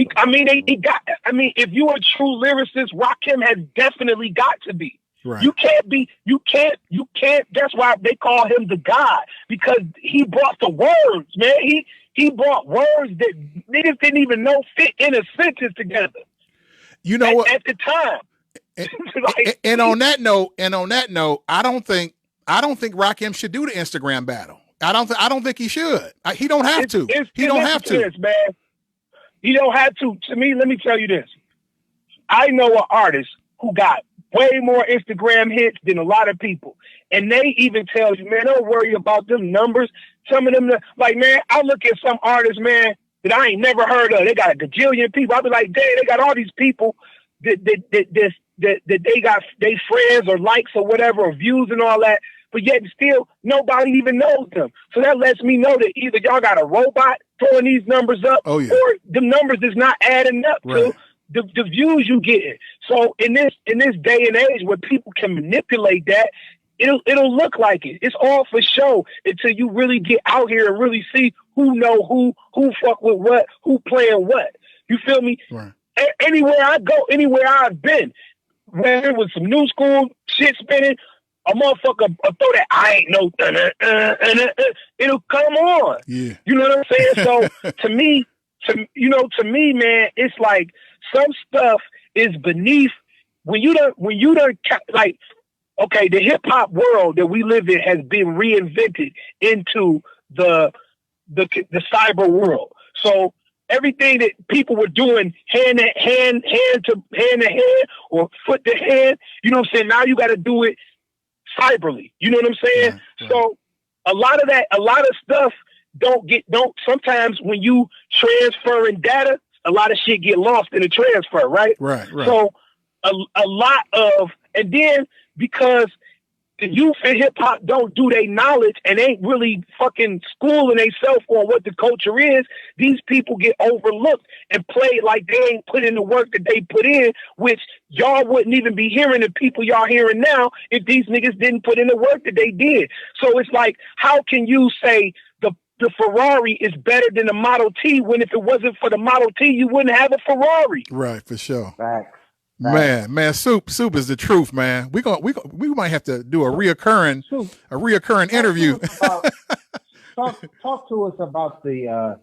If you're a true lyricist, Rakim has definitely got to be. Right. You can't. That's why they call him the God, because he brought the words, man. He brought words that niggas didn't even know fit in a sentence together. You know what? At the time. And on that note, I don't think Rakim should do the Instagram battle. I don't think he should. He don't have to. He don't have to. This, man. He don't have to. To me, let me tell you this. I know an artist who got way more Instagram hits than a lot of people. And they even tell you, man, don't worry about them numbers. Some of them, like, man, I look at some artists, man, that I ain't never heard of. They got a gajillion people. I'll be like, damn, they got all these people that they got they friends or likes or whatever, or views and all that. But yet still, nobody even knows them. So that lets me know that either y'all got a robot throwing these numbers up, or the numbers is not adding up to the views you getting. So in this day and age where people can manipulate that, it'll look like it. It's all for show until you really get out here and really see who know who fuck with what, who playing what. You feel me? Right. Anywhere I go, anywhere I've been, whether it was some new school shit spinning, a motherfucker throw that I ain't no it'll come on. Yeah. You know what I'm saying? So to me, man, it's like some stuff is beneath when you don't like, okay, the hip hop world that we live in has been reinvented into the cyber world. So everything that people were doing hand to hand or foot to hand, you know what I'm saying? Now you got to do it cyberly. You know what I'm saying? Yeah. So a lot of stuff don't sometimes when you transferring data, a lot of shit get lost in the transfer, right? Right. So a lot of, and then because the youth in hip hop don't do their knowledge and ain't really fucking schooling themselves on what the culture is, these people get overlooked and played like they ain't put in the work that they put in, which y'all wouldn't even be hearing the people y'all hearing now if these niggas didn't put in the work that they did. So it's like, how can you say the Ferrari is better than the Model T when if it wasn't for the Model T, you wouldn't have a Ferrari? Right, for sure. Facts. Man, Soup is the truth, man. We might have to do a reoccurring interview. Talk to us about the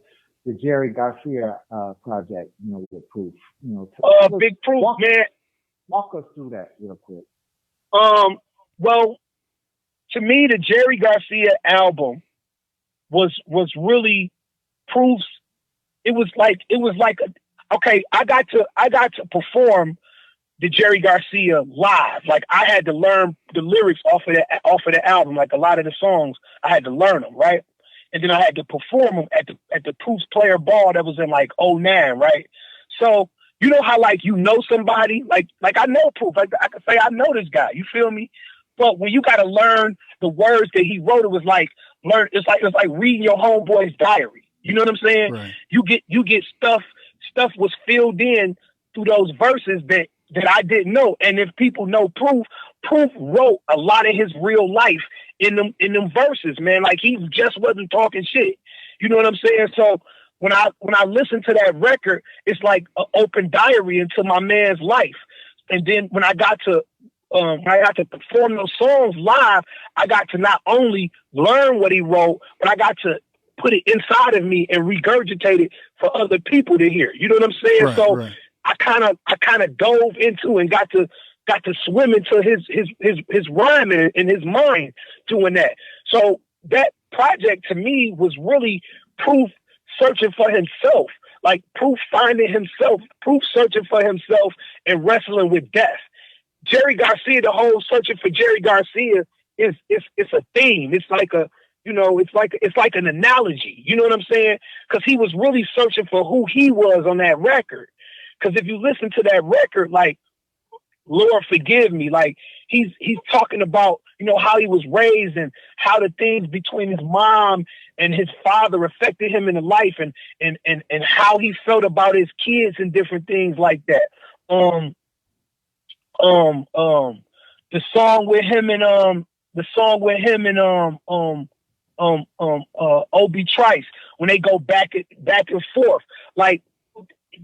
Jerry Garcia project, with Proof. Big Proof, man. Walk us through that real quick. Well, to me, the Jerry Garcia album was really Proof's. It was like I got to perform the Jerry Garcia live. Like, I had to learn the lyrics off of the album. Like, a lot of the songs, I had to learn them, right? And then I had to perform them at the Proof's Player Ball that was in like 2009, right? So you know how like somebody like I know Proof. Like, I could say I know this guy. You feel me? But when you got to learn the words that he wrote, it was like it's like reading your homeboy's diary. You know what I'm saying? Right. You get stuff was filled in through those verses that I didn't know. And if people know Proof wrote a lot of his real life in them verses, man. Like, he just wasn't talking shit. You know what I'm saying? So when I listen to that record, it's like an open diary into my man's life. And then when I got to perform those songs live, I got to not only learn what he wrote, but I got to put it inside of me and regurgitate it for other people to hear. You know what I'm saying? Right, so right. I kind of dove into and got to swim into his rhyming in his mind doing that. So that project to me was really Proof searching for himself, like Proof finding himself, Proof searching for himself and wrestling with death. Jerry Garcia, the whole searching for Jerry Garcia is a theme. It's like it's like an analogy. You know what I'm saying? Because he was really searching for who he was on that record. Because if you listen to that record, like, Lord forgive me, like he's talking about, how he was raised and how the things between his mom and his father affected him in his life and how he felt about his kids and different things like that. The song with him and Obi Trice, when they go back and forth, like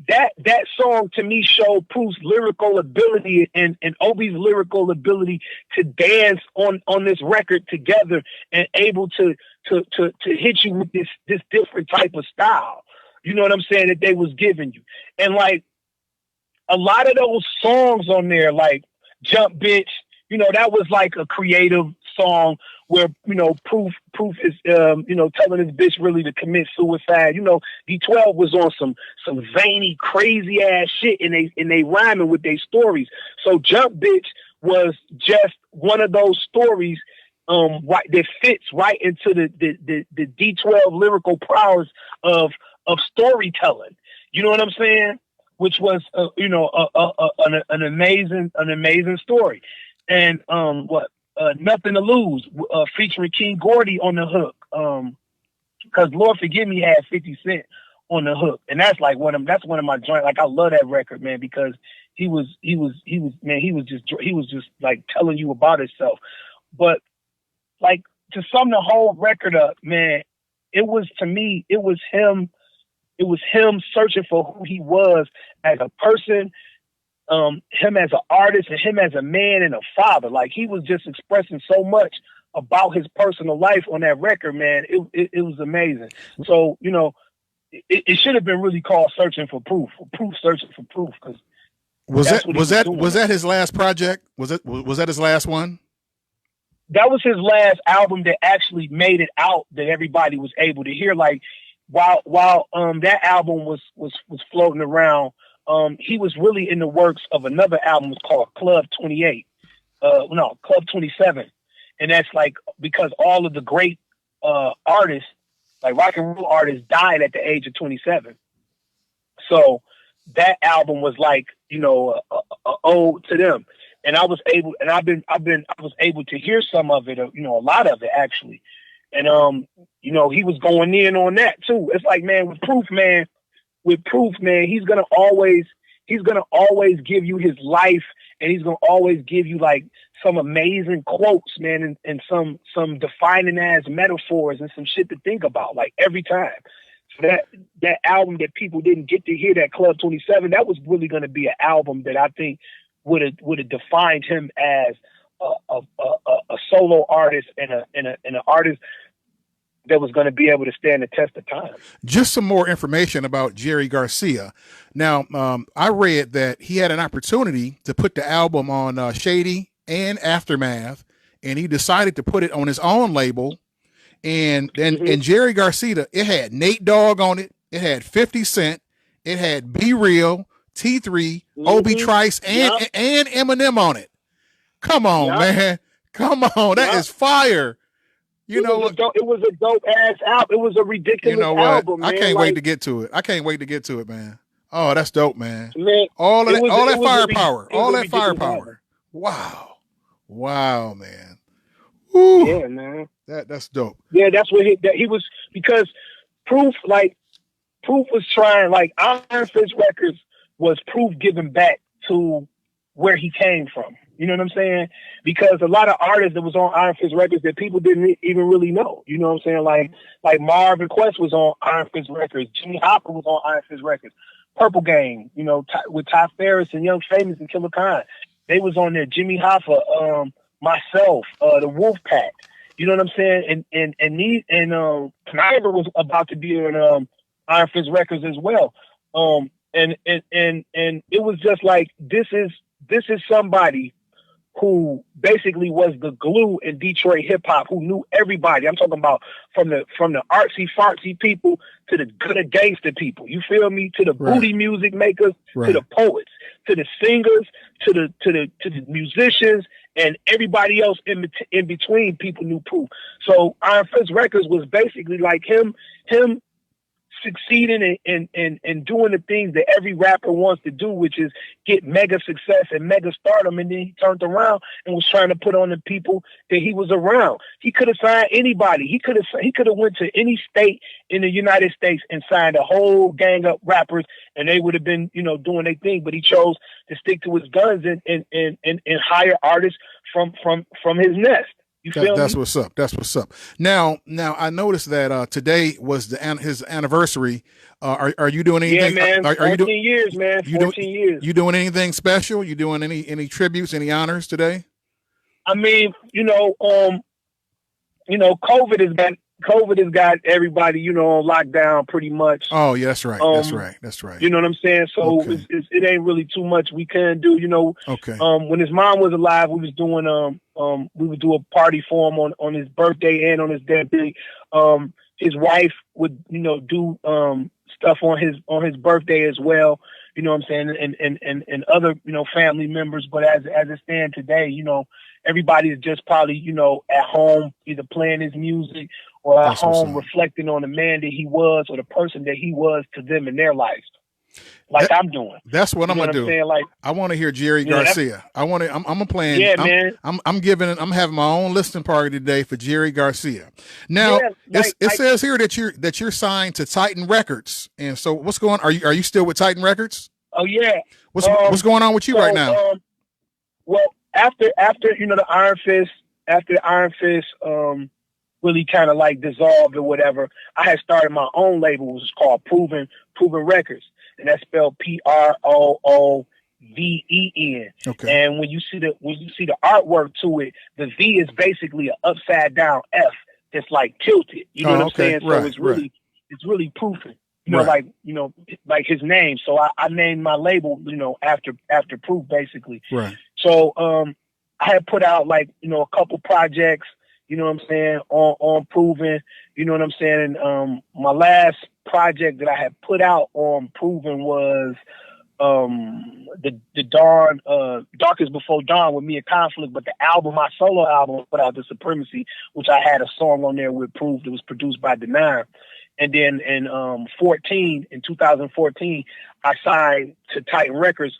that song to me showed Proof's lyrical ability and Obi's lyrical ability to dance on this record together and able to hit you with this different type of style. You know what I'm saying? That they was giving you. And like a lot of those songs on there, like Jump Bitch, that was like a creative song where, Proof is, telling his bitch really to commit suicide. D12 was on some veiny, crazy ass shit and they rhyming with their stories. So Jump Bitch was just one of those stories, right, that fits right into the D12 lyrical prowess of storytelling. You know what I'm saying? Which was, an amazing story. And, Nothing to Lose, featuring King Gordy on the hook. Cause Lord Forgive Me had 50 Cent on the hook. And that's like one of my joints. Like, I love that record, man, because he was just like telling you about himself. But like, to sum the whole record up, man, it was him searching for who he was as a person, him as an artist, and him as a man and a father. Like, he was just expressing so much about his personal life on that record, man. It was amazing. So, it should have been really called Searching for Proof, Searching for Proof. Cause was that his last project? Was that his last one? That was his last album that actually made it out that everybody was able to hear. Like, while that album was floating around, he was really in the works of another album called Club 28. Club 27. And that's like because all of the great artists, like rock and roll artists, died at the age of 27. So that album was like, a ode to them. and I was able to hear some of it, a lot of it actually. And he was going in on that too. It's like, man, with Proof, man, he's gonna always give you his life, and he's gonna always give you like some amazing quotes, man, and some defining ass metaphors and some shit to think about, like every time. So that album that people didn't get to hear, that Club 27, that was really gonna be an album that I think would have defined him as a solo artist and an artist that was going to be able to stand the test of time. Just some more information about Jerry Garcia. Now, I read that he had an opportunity to put the album on Shady and Aftermath, and he decided to put it on his own label. And Jerry Garcia, it had Nate Dogg on it. It had 50 Cent. It had Be Real, T3, Obi Trice, and Eminem on it. Come on, man. Come on. That is fire. It was a dope ass album. It was a ridiculous album, man. I can't wait to get to it, man. Oh, that's dope, man. All that firepower. Wow, man. Ooh. Yeah, man. That's dope. Yeah, that's what he was, because Proof was trying, like, Iron Fist Records was Proof giving back to where he came from. You know what I'm saying? Because a lot of artists that was on Iron Fist Records that people didn't even really know. You know what I'm saying? Like Marvin Quest was on Iron Fist Records. Jimmy Hopper was on Iron Fist Records. Purple Gang, with Ty Ferris and Young Famous and Killer Khan. They was on there. Jimmy Hoffa, myself, the Wolfpack. You know what I'm saying? And Kniver was about to be on Iron Fist Records as well. And it was just like, this is somebody who basically was the glue in Detroit hip hop, who knew everybody. I'm talking about from the artsy fartsy people to the good gangster people. You feel me? To the booty music makers, to the poets, to the singers, to the musicians, and everybody else in between. People knew Proof. So Iron Fist Records was basically like him succeeding and doing the things that every rapper wants to do, which is get mega success and mega stardom. And then he turned around and was trying to put on the people that he was around. He could have signed anybody. He could have went to any state in the United States and signed a whole gang of rappers, and they would have been, doing their thing. But he chose to stick to his guns and hire artists from his nest. That's what's up. That's what's up. Now I noticed that today was his anniversary. Are you doing anything? Yeah, man. 14 years, man. 14 years. You doing anything special? You doing any tributes, any honors today? I mean, COVID has got everybody, on lockdown pretty much. Oh, yeah, that's right. That's right. You know what I'm saying? So it ain't really too much we can do, Okay. When his mom was alive, we was doing, we would do a party for him on his birthday and on his death day. His wife would, do, stuff on his birthday as well. You know what I'm saying? And other, family members. But as it stands today, everybody is just probably, at home, either playing his music or at home reflecting on the man that he was or the person that he was to them in their lives. I'm doing. That's what I'm gonna do. Like, I want to hear Jerry Garcia. I'm playing. Yeah, man. I'm having my own listening party today for Jerry Garcia. Now it says here that you're signed to Titan Records, and so what's going on? Are you still with Titan Records? Oh yeah. What's going on with you right now? Well, after the Iron Fist really kind of like dissolved or whatever, I had started my own label, which was called Proven Records, and that's spelled Prooven. Okay. And when you see the artwork to it, the V is basically an upside down F that's like tilted. You know what I'm saying? So it's really Proofing. Like his name. So I named my label, after Proof, basically. Right. So I had put out a couple projects, you know what I'm saying, on Proven, you know what I'm saying. And my last project that I had put out on Proven was the Dawn, Darkest Before Dawn with me and Conflict, but the album, my solo album, I put out The Supremacy, which I had a song on there with Proof that was produced by Denine. And then in 2014, I signed to Titan Records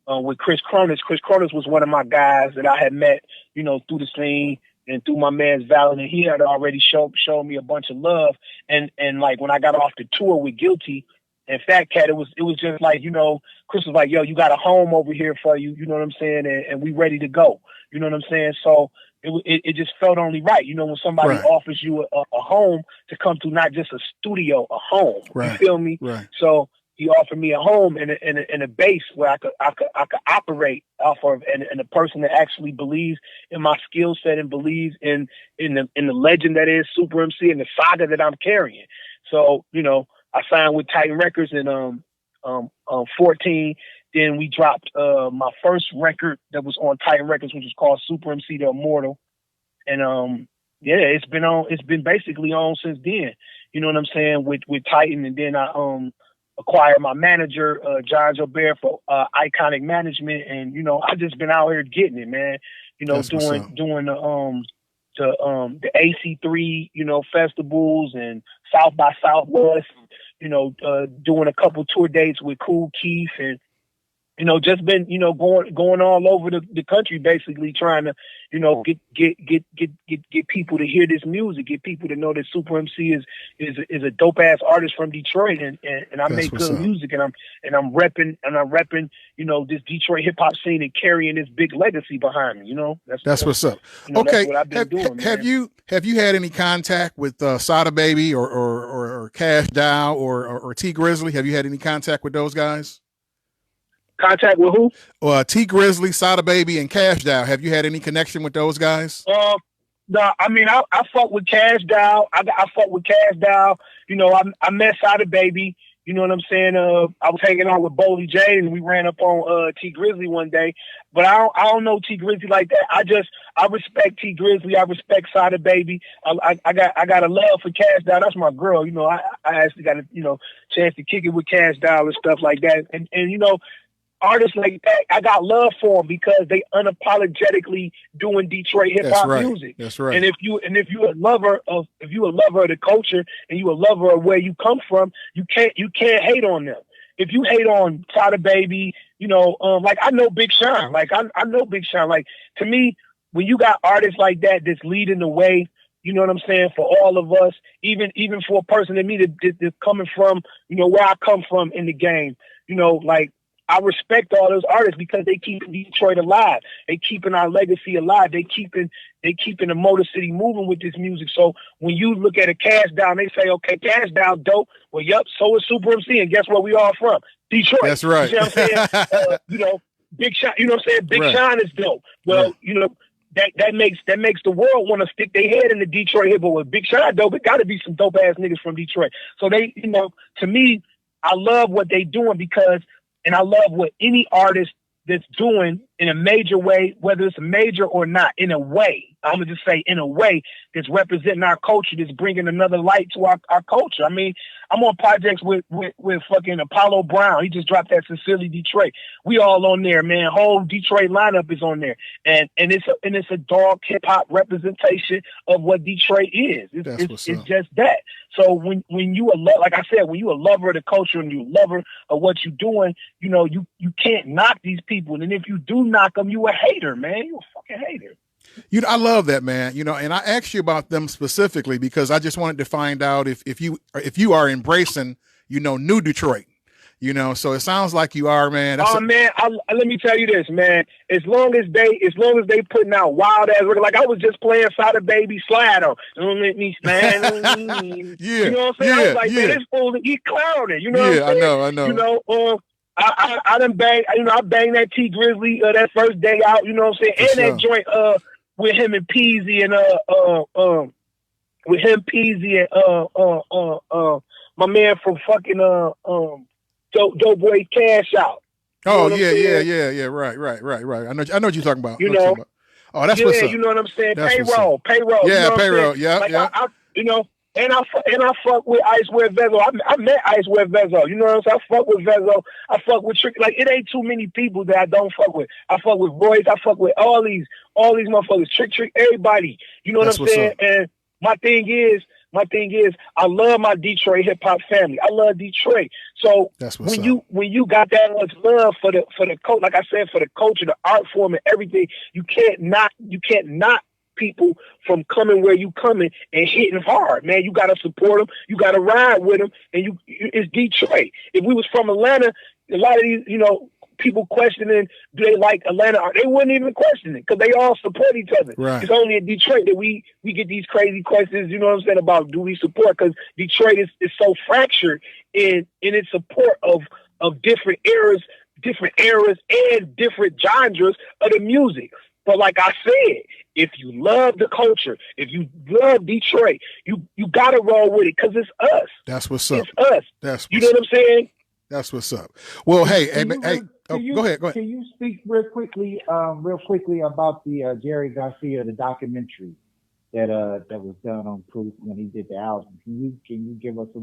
with Chris Cronus. Chris Cronus was one of my guys that I had met, you know, through the scene and through my man's Valid, and he had already showed me a bunch of love. And like when I got off the tour with Guilty and Fat Cat, it was just like, you know, Chris was like, yo, you got a home over here for you, you know what I'm saying, and we ready to go, you know what I'm saying? So it just felt only right, you know, when somebody offers you a home to come to, not just a studio, a home. You feel me? Right. So he offered me a home and a base where I could operate off of, and a person that actually believes in my skill set and believes in the legend that is Supa Emcee and the saga that I'm carrying. So, you know, I signed with Titan Records in 14. Then we dropped my first record that was on Titan Records, which was called Supa Emcee the Immortal. And it's been basically on since then. You know what I'm saying, with Titan. And then I acquired my manager, John Jobert, for Iconic Management, and you know, I just been out here getting it, man. You know, doing the AC3, you know, festivals and South by Southwest. You know, doing a couple tour dates with Kool Keith, and you know, just been, you know, going all over the country, basically trying to, you know, get people to hear this music, get people to know that Supa Emcee is a dope ass artist from Detroit, and I make good music, and I'm repping, you know, this Detroit hip hop scene and carrying this big legacy behind me. You know, that's what's up. You know, okay, that's what I've been doing. Have you had any contact with Sada Baby or Cash Dow or T Grizzly? Have you had any contact with those guys? Contact with who? T Grizzly, Sada Baby, and Cash Dow. Have you had any connection with those guys? No, I mean, I fuck with Cash Dow. I fuck with Cash Dow. You know, I met Sada Baby. You know what I'm saying? I was hanging out with Boley J, and we ran up on T Grizzly one day. But I don't know T Grizzly like that. I respect T Grizzly. I respect Sada Baby. I got a love for Cash Dow. That's my girl. You know, I actually got a, you know, chance to kick it with Cash Dow and stuff like that. And you know, artists like that, I got love for them because they unapologetically doing Detroit hip hop music. That's right. And if you a lover of the culture and you a lover of where you come from, you can't hate on them. If you hate on Sada Baby, you know, like I know Big Sean. Like I know Big Sean. Like, to me, when you got artists like that that's leading the way, you know what I'm saying, for all of us, even for a person like me that's coming from, you know, where I come from in the game, you know, like, I respect all those artists because they keeping Detroit alive. They keeping our legacy alive. They keeping the Motor City moving with this music. So when you look at a Cash Down, they say, okay, Cash Down dope. Well, yep, so is Supa Emcee, and guess where we all from? Detroit. That's right. You know what I'm saying? You know, Big Sean. You know what I'm saying? Big Sean is dope. Well, you know, that makes the world want to stick their head in the Detroit hip. But with Big Sean dope, it got to be some dope ass niggas from Detroit. So they, you know, to me, I love what they doing because. And I love what any artist that's doing in a major way, whether it's a major or not, in a way, I'm going to just say in a way that's representing our culture, that's bringing another light to our culture. I mean, I'm on projects with fucking Apollo Brown. He just dropped that Sincerely Detroit. We all on there, man. Whole Detroit lineup is on there. And it's a dog hip hop representation of what Detroit is. It's just that. So when you like I said, when you a lover of the culture and you a lover of what you're doing, you know, you can't knock these people. And if you do knock them, you a hater, man. You a fucking hater. You know, I love that, man. You know, and I asked you about them specifically because I just wanted to find out if you are embracing, you know, new Detroit. You know, so it sounds like you are, man. Man, let me tell you this, man. As long as they putting out wild ass record, like I was just playing Sada Baby Slide on. Don't let me stand. Yeah, you know what I'm saying? I was like, man, this fool, he clowning. You know what I'm saying? I know. You know, I done banged. You know, I banged that T Grizzly that first day out. You know what I'm saying? And that joint with him and Peasy and my man from fucking Dope Boy Cash Out. Oh yeah. Right. I know what you're talking about. You know. Oh, that's what's up. You know what I'm saying? That's Payroll. Yeah, you know Payroll. Yeah, like, yeah. You know, and I fuck with Icewear Vezo. I met Icewear Vezo. You know what I'm saying? I fuck with Vezo. I fuck with Trick. Like, it ain't too many people that I don't fuck with. I fuck with Royce. I fuck with all these motherfuckers. Trick, everybody. You know what I'm saying? And my thing is, My thing is, I love my Detroit hip hop family. I love Detroit. So when you got that much love for the coach, like I said, for the culture, the art form, and everything, you can't knock people from coming where you coming and hitting hard, man. You gotta support them. You gotta ride with them. And it's Detroit. If we was from Atlanta, a lot of these, people questioning, do they like Atlanta? They wouldn't even question it because they all support each other. Right. It's only in Detroit that we get these crazy questions, you know what I'm saying, about do we support? Because Detroit is so fractured in its support of different eras and different genres of the music. But like I said, if you love the culture, if you love Detroit, you gotta roll with it because it's us. That's what's up. It's us. You know what I'm saying? That's what's up. Well, go ahead. Can you speak real quickly about the Jerry Garcia, the documentary that was done on Proof when he did the album? Can you give us a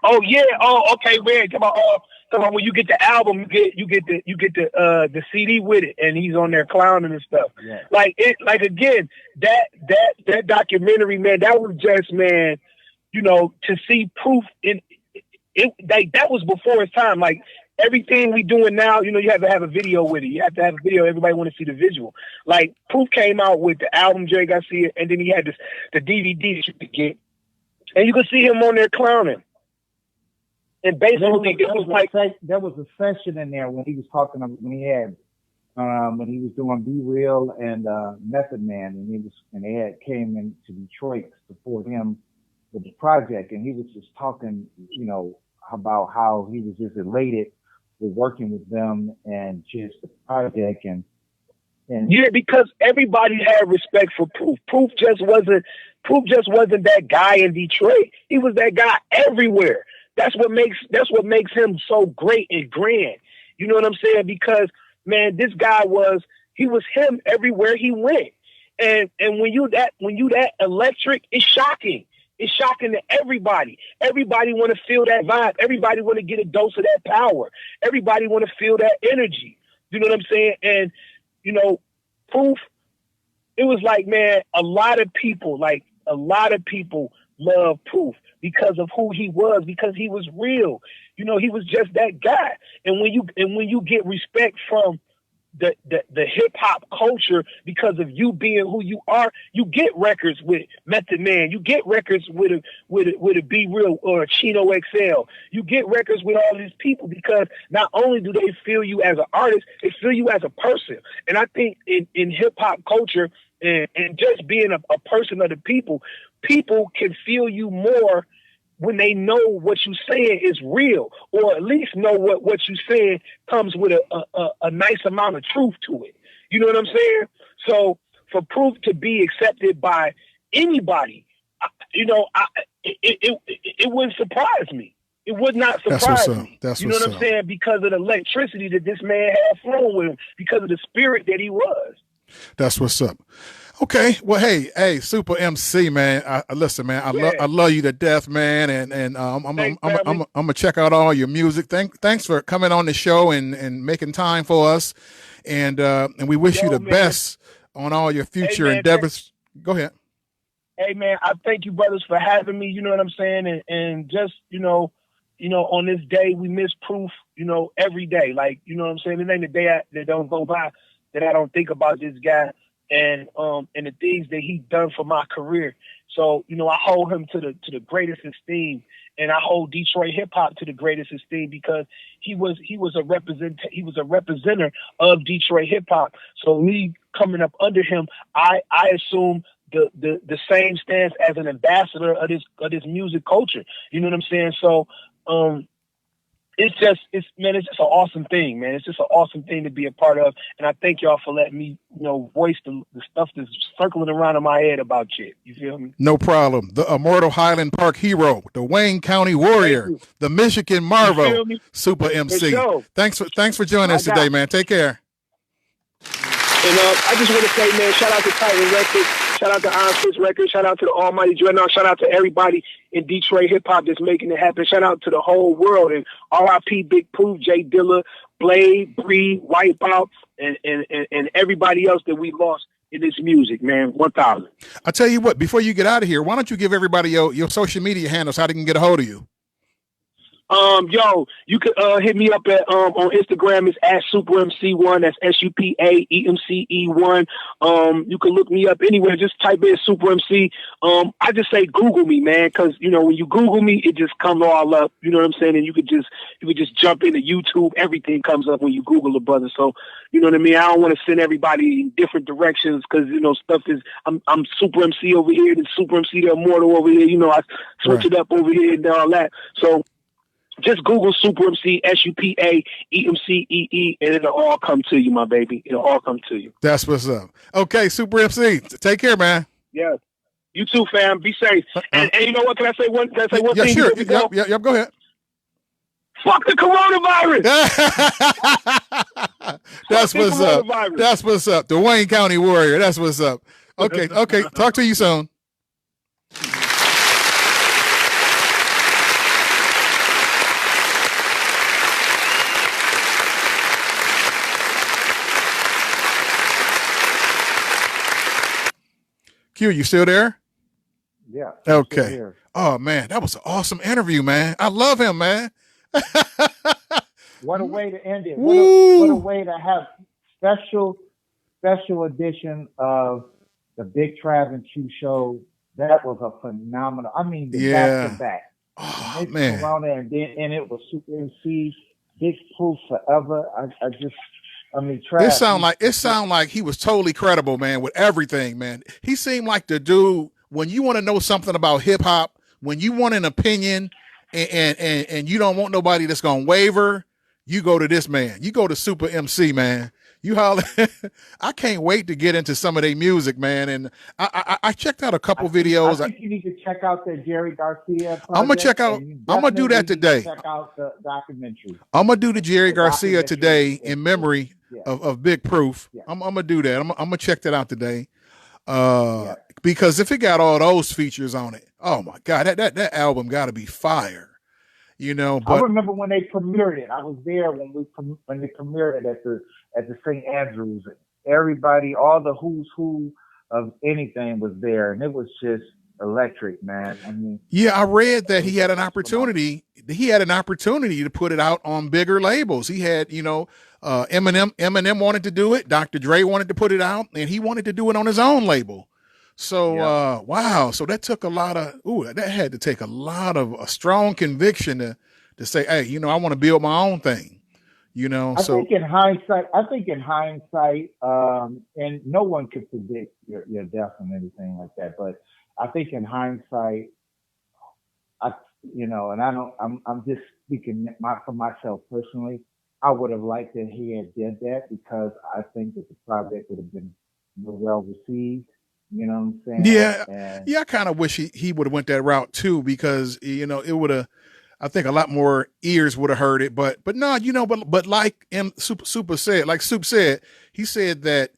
Oh yeah. Oh, okay. Man, come on. When you get the album, you get the CD with it, and he's on there clowning and stuff. Yeah. Like again, that documentary, man, that was just, man, to see Proof in it. Like that was before its time. Like everything we doing now, you have to have a video with it. You have to have a video. Everybody want to see the visual. Like Proof came out with the album Jerry Garcia, and then he had the DVD that you could get, and you could see him on there clowning. And basically, there was a session in there when he was talking when he was doing Be Real and Method Man, and they came into Detroit to support him with the project, and he was just talking, about how he was just elated with working with them and just the project and yeah, because everybody had respect for Proof. Proof just wasn't that guy in Detroit. He was that guy everywhere. That's what makes him so great and grand. You know what I'm saying? Because, man, this guy was him everywhere he went. And when you that electric, it's shocking. It's shocking to everybody. Everybody want to feel that vibe. Everybody want to get a dose of that power. Everybody want to feel that energy. You know what I'm saying? And, Proof, it was like, man, a lot of people love Proof because of who he was, because he was real. He was just that guy. And when you get respect from the hip hop culture because of you being who you are, you get records with Method Man, you get records with a Be Real or a Chino XL, you get records with all these people because not only do they feel you as an artist, they feel you as a person. And I think in hip hop culture and just being a person of the people can feel you more when they know what you're saying is real, or at least know what you're saying comes with a nice amount of truth to it. You know what I'm saying? So for Proof to be accepted by anybody, it wouldn't surprise me. It would not surprise me. That's you know what I'm saying? Because of the electricity that this man had flowing with him, because of the spirit that he was. That's what's up. Okay, well, hey, Supa Emcee, man. Listen, man, I love you to death, man, and I'm gonna check out all your music. Thanks for coming on the show and making time for us, and we wish you the best on all your future endeavors. Go ahead. Hey, man, I thank you, brothers, for having me. You know what I'm saying, and just on this day we miss Proof. Every day, like what I'm saying. It ain't a day that don't go by that I don't think about this guy. And the things that he done for my career. So, I hold him to the greatest esteem, and I hold Detroit hip hop to the greatest esteem because he was a representative of Detroit hip hop. So me coming up under him, I assume the same stance as an ambassador of this music culture. You know what I'm saying? So it's just an awesome thing, man. It's just an awesome thing to be a part of. And I thank y'all for letting me, voice the stuff that's circling around in my head about shit. You feel me? No problem. The immortal Highland Park hero, the Wayne County warrior, the Michigan Marvo, Supa Emcee. Sure. Thanks for joining us today, man. Take care. And I just want to say, man, shout out to Titan Records, shout out to Iron Fist Records, shout out to the Almighty Dreadnought, shout out to everybody in Detroit hip hop that's making it happen. Shout out to the whole world, and R.I.P. Big Proof, Jay Dilla, Blade, Bree, Wipeout, and everybody else that we lost in this music, man. 1,000. I tell you what, before you get out of here, why don't you give everybody your social media handles, how they can get a hold of you? Yo, you can hit me up at on Instagram. It's at Supa Emcee1. That's SupaEmcee1. You can look me up anywhere. Just type in Supa Emcee. I just say Google me, man, because when you Google me, it just comes all up. You know what I'm saying? And you could just jump into YouTube. Everything comes up when you Google a brother. So you know what I mean. I don't want to send everybody in different directions because stuff is. I'm Supa Emcee over here, and Supa Emcee the Immortal over here. I switch it up over here and all that. So. Just Google Supa Emcee, SupaEmcee, and it'll all come to you, my baby. It'll all come to you. That's what's up. Okay, Supa Emcee, take care, man. Yeah. You too, fam. Be safe. And you know what? Can I say one thing? Yeah, sure. Yep, go ahead. Fuck the coronavirus. That's what's up. That's what's up. The Wayne County Warrior. That's what's up. Okay. Talk to you soon. Q, you still there? Yeah. Okay. Oh man, that was an awesome interview, man. I love him, man. What a way to end it. What a way to have special edition of the Big Trav and Q show. That was a phenomenal. I mean, back to back. Oh man. Corona and it was Supa Emcee, Big Proof forever. Trav, it sound like he was totally credible, man, with everything, man. He seemed like the dude when you want to know something about hip hop, when you want an opinion, and you don't want nobody that's gonna waver, you go to this man. You go to Supa Emcee, man. You holler. I can't wait to get into some of their music, man. And I checked out a couple videos. I think you need to check out the Jerry Garcia project. I'm gonna check out. I'm gonna do that today. Check out the documentary. I'm gonna do the Jerry Garcia today in memory of Big Proof. Yeah. I'm gonna do that. I'm gonna check that out today. Because if it got all those features on it, oh my God, that album got to be fire. But I remember when they premiered it. I was there when they premiered it at the St. Andrews. Everybody, all the who's who of anything was there, and it was just electric, man. I read that he had an opportunity. He had an opportunity to put it out on bigger labels. He had, Eminem wanted to do it. Dr. Dre wanted to put it out, and he wanted to do it on his own label. So, wow. So that took that had to take a lot of a strong conviction to say, hey, I want to build my own thing, I think in hindsight, and no one could predict your death and anything like that. But I think in hindsight, I'm just speaking for myself personally. I would have liked that he had did that because I think that the project would have been well received. You know what I'm saying? Yeah. I kind of wish he would have went that route too, because, it would have, I think a lot more ears would have heard it, but no, but like Supa said, like Soup said, he said that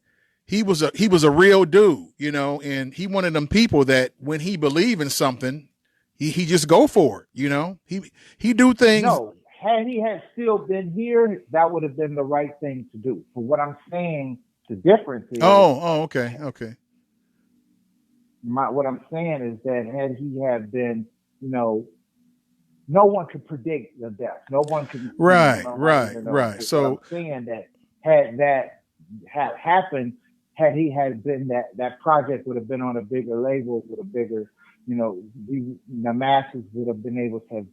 he was a real dude, and he one of them people that when he believe in something, he just go for it, he do things. No, had he still been here, that would have been the right thing to do. But what I'm saying, the difference is. Okay. What I'm saying is that had he had been, no one could predict the death. No one could. Right. So I'm saying that had that happened, had he had been that project would have been on a bigger label with a bigger, the masses would have been able to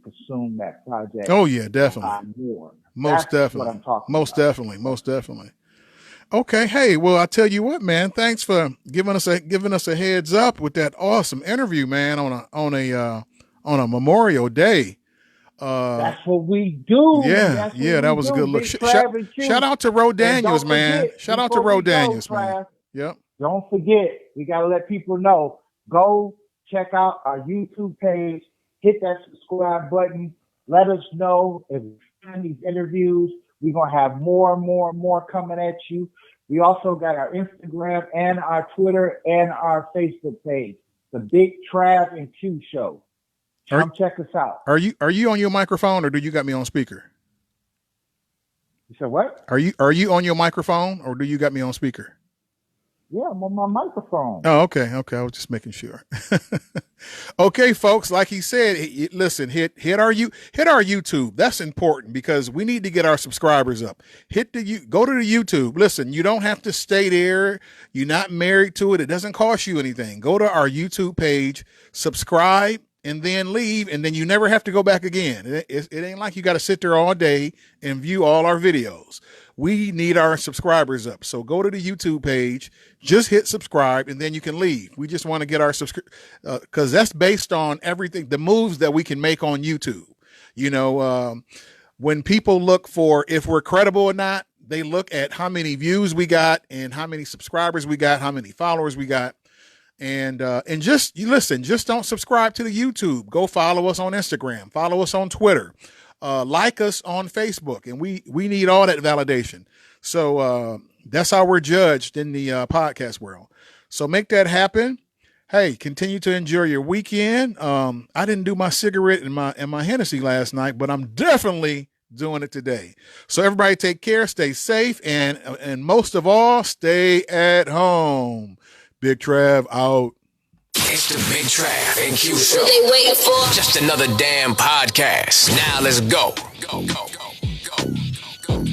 consume that project. Oh yeah, definitely. More. Most definitely. What I'm talking Most about. Most definitely. Okay, hey, well, I tell you what, man. Thanks for giving us a heads up with that awesome interview, man. On a Memorial Day. That's what we do. Yeah, that was a good look. Shout out to Ro Daniels, man. Shout out to Ro Daniels, man. Yep. Don't forget, we gotta let people know. Go check out our YouTube page. Hit that subscribe button. Let us know if you're in these interviews. We're going to have more and more coming at you. We also got our Instagram and our Twitter and our Facebook page, the Big Trav and Q Show. Come check us out. Are you on your microphone or do you got me on speaker? You said what? Are you on your microphone or do you got me on speaker? Yeah, I'm on my microphone. Oh, okay. I was just making sure. Okay, folks. Like he said, listen. Hit our YouTube. That's important because we need to get our subscribers up. Go to the YouTube. Listen, you don't have to stay there. You're not married to it. It doesn't cost you anything. Go to our YouTube page, subscribe, and then leave, and then you never have to go back again. It ain't like you got to sit there all day and view all our videos. We need our subscribers up. So go to the YouTube page, just hit subscribe, and then you can leave. We just want to get our because that's based on everything, the moves that we can make on YouTube. When people look for if we're credible or not, they look at how many views we got and how many subscribers we got, how many followers we got. And just don't subscribe to the YouTube. Go follow us on Instagram, follow us on Twitter. Like us on Facebook, and we need all that validation. So that's how we're judged in the podcast world. So make that happen. Hey, continue to enjoy your weekend. I didn't do my cigarette and my Hennessy last night, but I'm definitely doing it today. So everybody take care, stay safe, and most of all, stay at home. Big Trav out. It's the Big Trav and Q Show. What they waiting for? Just another damn podcast. Now let's go. Go, go, go, go, go.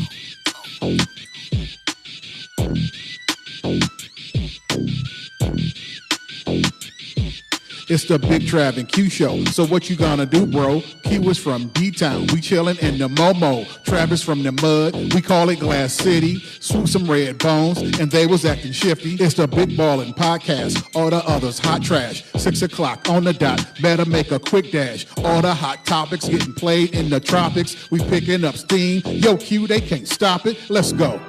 It's the Big Trav and Q Show. So what you gonna do, bro? Q is from D-Town. We chillin' in the Momo. Travis from the mud. We call it Glass City. Swoop some red bones, and they was acting shifty. It's the Big Ballin' Podcast. All the others hot trash. 6 o'clock on the dot. Better make a quick dash. All the hot topics getting played in the tropics. We picking up steam. Yo, Q, they can't stop it. Let's go.